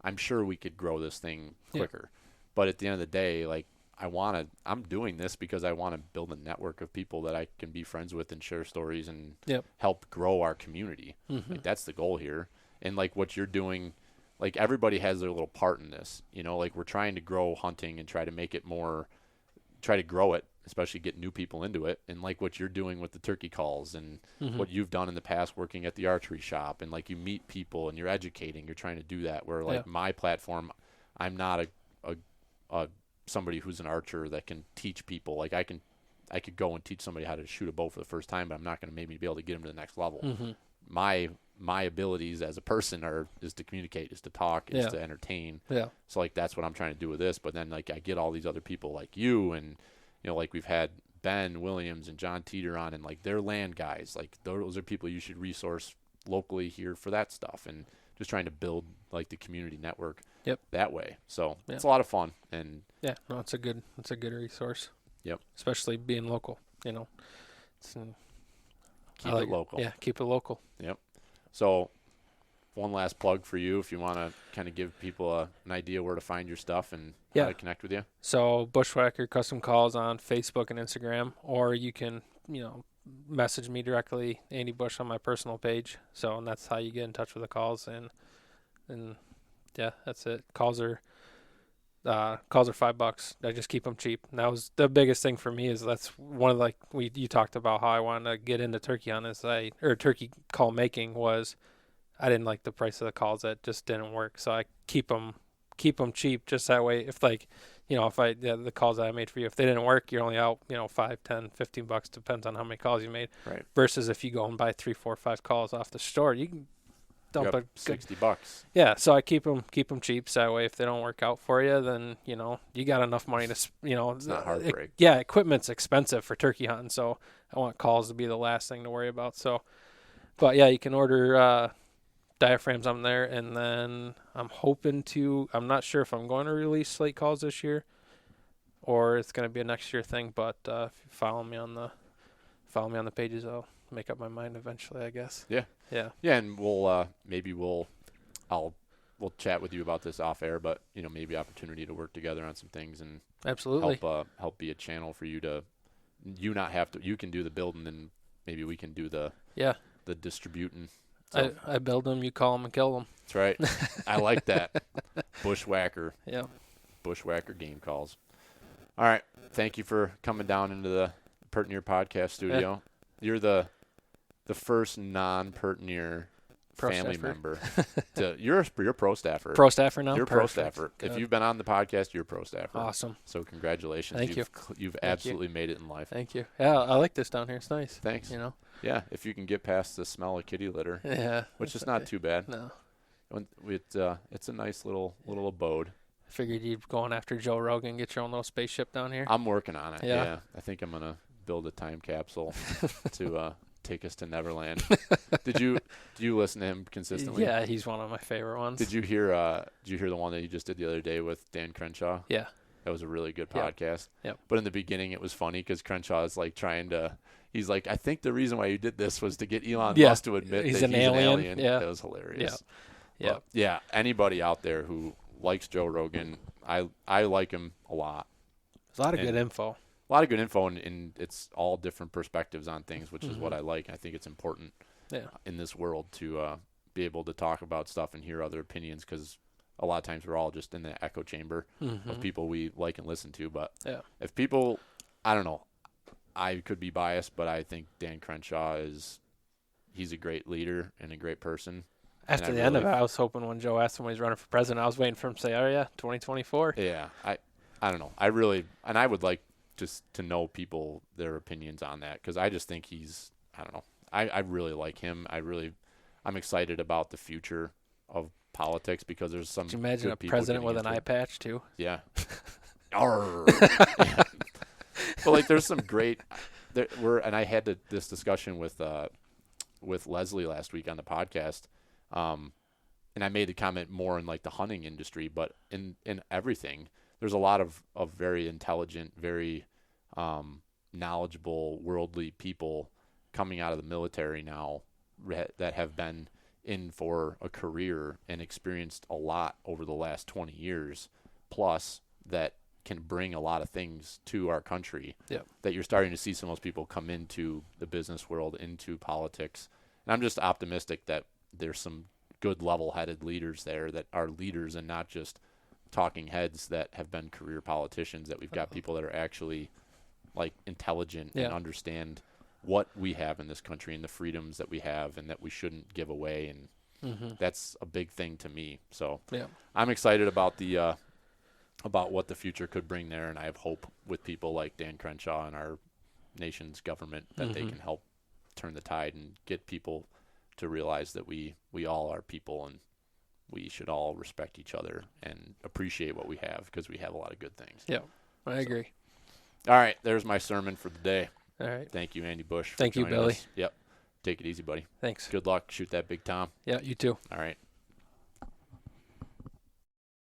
S1: I'm sure we could grow this thing quicker. But at the end of the day, like I'm doing this because I want to build a network of people that I can be friends with and share stories and help grow our community. Like that's the goal here. And like what you're doing, like everybody has their little part in this, like we're trying to grow hunting and try to grow it, especially get new people into it. And like what you're doing with the turkey calls and what you've done in the past working at the archery shop, and like you meet people and you're educating, you're trying to do that, where like my platform, I'm not a somebody who's an archer that can teach people. Like I could go and teach somebody how to shoot a bow for the first time, but I'm not going to maybe be able to get them to the next level. My abilities as a person is to communicate, is to talk, is to entertain. So like that's what I'm trying to do with this. But then like I get all these other people like you, and like we've had Ben Williams and John Teeter on, and like they're land guys. Like those are people you should resource locally here for that stuff, and just trying to build like the community network that way. So it's a lot of fun. And
S8: it's a good resource. Especially being local, keep
S1: it local.
S8: Keep it local.
S1: So one last plug for you, if you want to kind of give people an idea where to find your stuff and how to connect with you.
S8: So Bushwacker Custom Calls on Facebook and Instagram, or you can, message me directly, Andy Bush, on my personal page. So, and that's how you get in touch with the calls, and that's it. Calls are $5. I just keep them cheap. And that was the biggest thing for me, is that's one of you talked about how I wanted to get into turkey hunting, turkey call making, was I didn't like the price of the calls. That just didn't work. So I keep them cheap, just that way. If the calls that I made for you, if they didn't work, you're only out, $5, $10, $15, depends on how many calls you made.
S1: Right.
S8: Versus if you go and buy 3, 4, 5 calls off the store, you can dump
S1: $60.
S8: Yeah, so I keep them cheap. So that way, if they don't work out for you, then you got enough money to
S1: it's not heartbreak.
S8: Equipment's expensive for turkey hunting, so I want calls to be the last thing to worry about. So, but you can order diaphragms on there, and then I'm not sure if I'm going to release slate calls this year, or it's going to be a next year thing. But if you follow me on the pages, I'll make up my mind eventually, I guess. Yeah,
S1: and we'll chat with you about this off air, but maybe opportunity to work together on some things and
S8: absolutely
S1: help be a channel for you to not have to. You can do the building, and maybe we can do the distributing. So,
S8: I build them, you call them and kill them.
S1: That's right. I like that. Bushwacker.
S8: Yeah.
S1: Bushwacker game calls. All right. Thank you for coming down into the Pert Near podcast studio. You're the first non-Pert-Near family
S8: staffer.
S1: member. You're a pro staffer.
S8: Pro staffer now?
S1: You're a pro staffer. Good. If you've been on the podcast, you're a pro staffer.
S8: Awesome.
S1: So congratulations.
S8: Thank you.
S1: You've absolutely made it in life.
S8: Thank you. Yeah, I like this down here. It's nice.
S1: Thanks. Yeah, if you can get past the smell of kitty litter.
S8: Yeah.
S1: Which is not too bad.
S8: No.
S1: It's a nice little abode.
S8: I figured you'd going after Joe Rogan, get your own little spaceship down here.
S1: I'm working on it. Yeah. I think I'm going to build a time capsule to take us to Neverland. Do you listen to him consistently?
S8: Yeah, he's one of my favorite ones.
S1: Did you hear the one that you just did the other day with Dan Crenshaw?
S8: Yeah.
S1: That was a really good podcast.
S8: Yep.
S1: But in the beginning, it was funny because Crenshaw is like he's like, I think the reason why you did this was to get Elon Musk to admit
S8: he's
S1: that
S8: an
S1: he's
S8: alien.
S1: an alien.
S8: Yeah.
S1: That was hilarious.
S8: Yeah.
S1: But, yeah, anybody out there who likes Joe Rogan, I like him a lot.
S8: There's a lot of
S1: And
S8: good info.
S1: A lot of good info, and it's all different perspectives on things, which is what I like. I think it's important in this world to be able to talk about stuff and hear other opinions, because a lot of times we're all just in the echo chamber of people we like and listen to. But if people, I don't know, I could be biased, but I think Dan Crenshaw he's a great leader and a great person.
S8: After the end of it, I was hoping when Joe asked him when he's running for president, I was waiting for him to say, "Oh yeah, 2024."
S1: Yeah, I don't know. I would like just to know their opinions on that, because I just think I don't know. I really like him. I'm excited about the future of politics, because there's some.
S8: Could you imagine
S1: good
S8: a
S1: people
S8: president with
S1: getting
S8: an
S1: into
S8: eye patch too?
S1: Yeah. Yeah. But like, there's some great. And I had this discussion with Leslie last week on the podcast, and I made a comment more in like the hunting industry, but in everything, there's a lot of very intelligent, very knowledgeable, worldly people coming out of the military now that have been in for a career and experienced a lot over the last 20 years plus, that can bring a lot of things to our country. That you're starting to see some of those people come into the business world, into politics. And I'm just optimistic that there's some good level-headed leaders there that are leaders and not just talking heads that have been career politicians, that we've got people that are actually like intelligent and understand what we have in this country and the freedoms that we have and that we shouldn't give away. And that's a big thing to me. So I'm excited about about what the future could bring there, and I have hope with people like Dan Crenshaw and our nation's government that they can help turn the tide and get people to realize that we all are people, and we should all respect each other and appreciate what we have, because we have a lot of good things.
S8: Yeah, I agree.
S1: All right, there's my sermon for the day.
S8: All right.
S1: Thank you, Andy Bush.
S8: Thank you, Billy.
S1: Yep. Take it easy, buddy.
S8: Thanks.
S1: Good luck. Shoot that Big Tom.
S8: Yeah, you too.
S1: All right.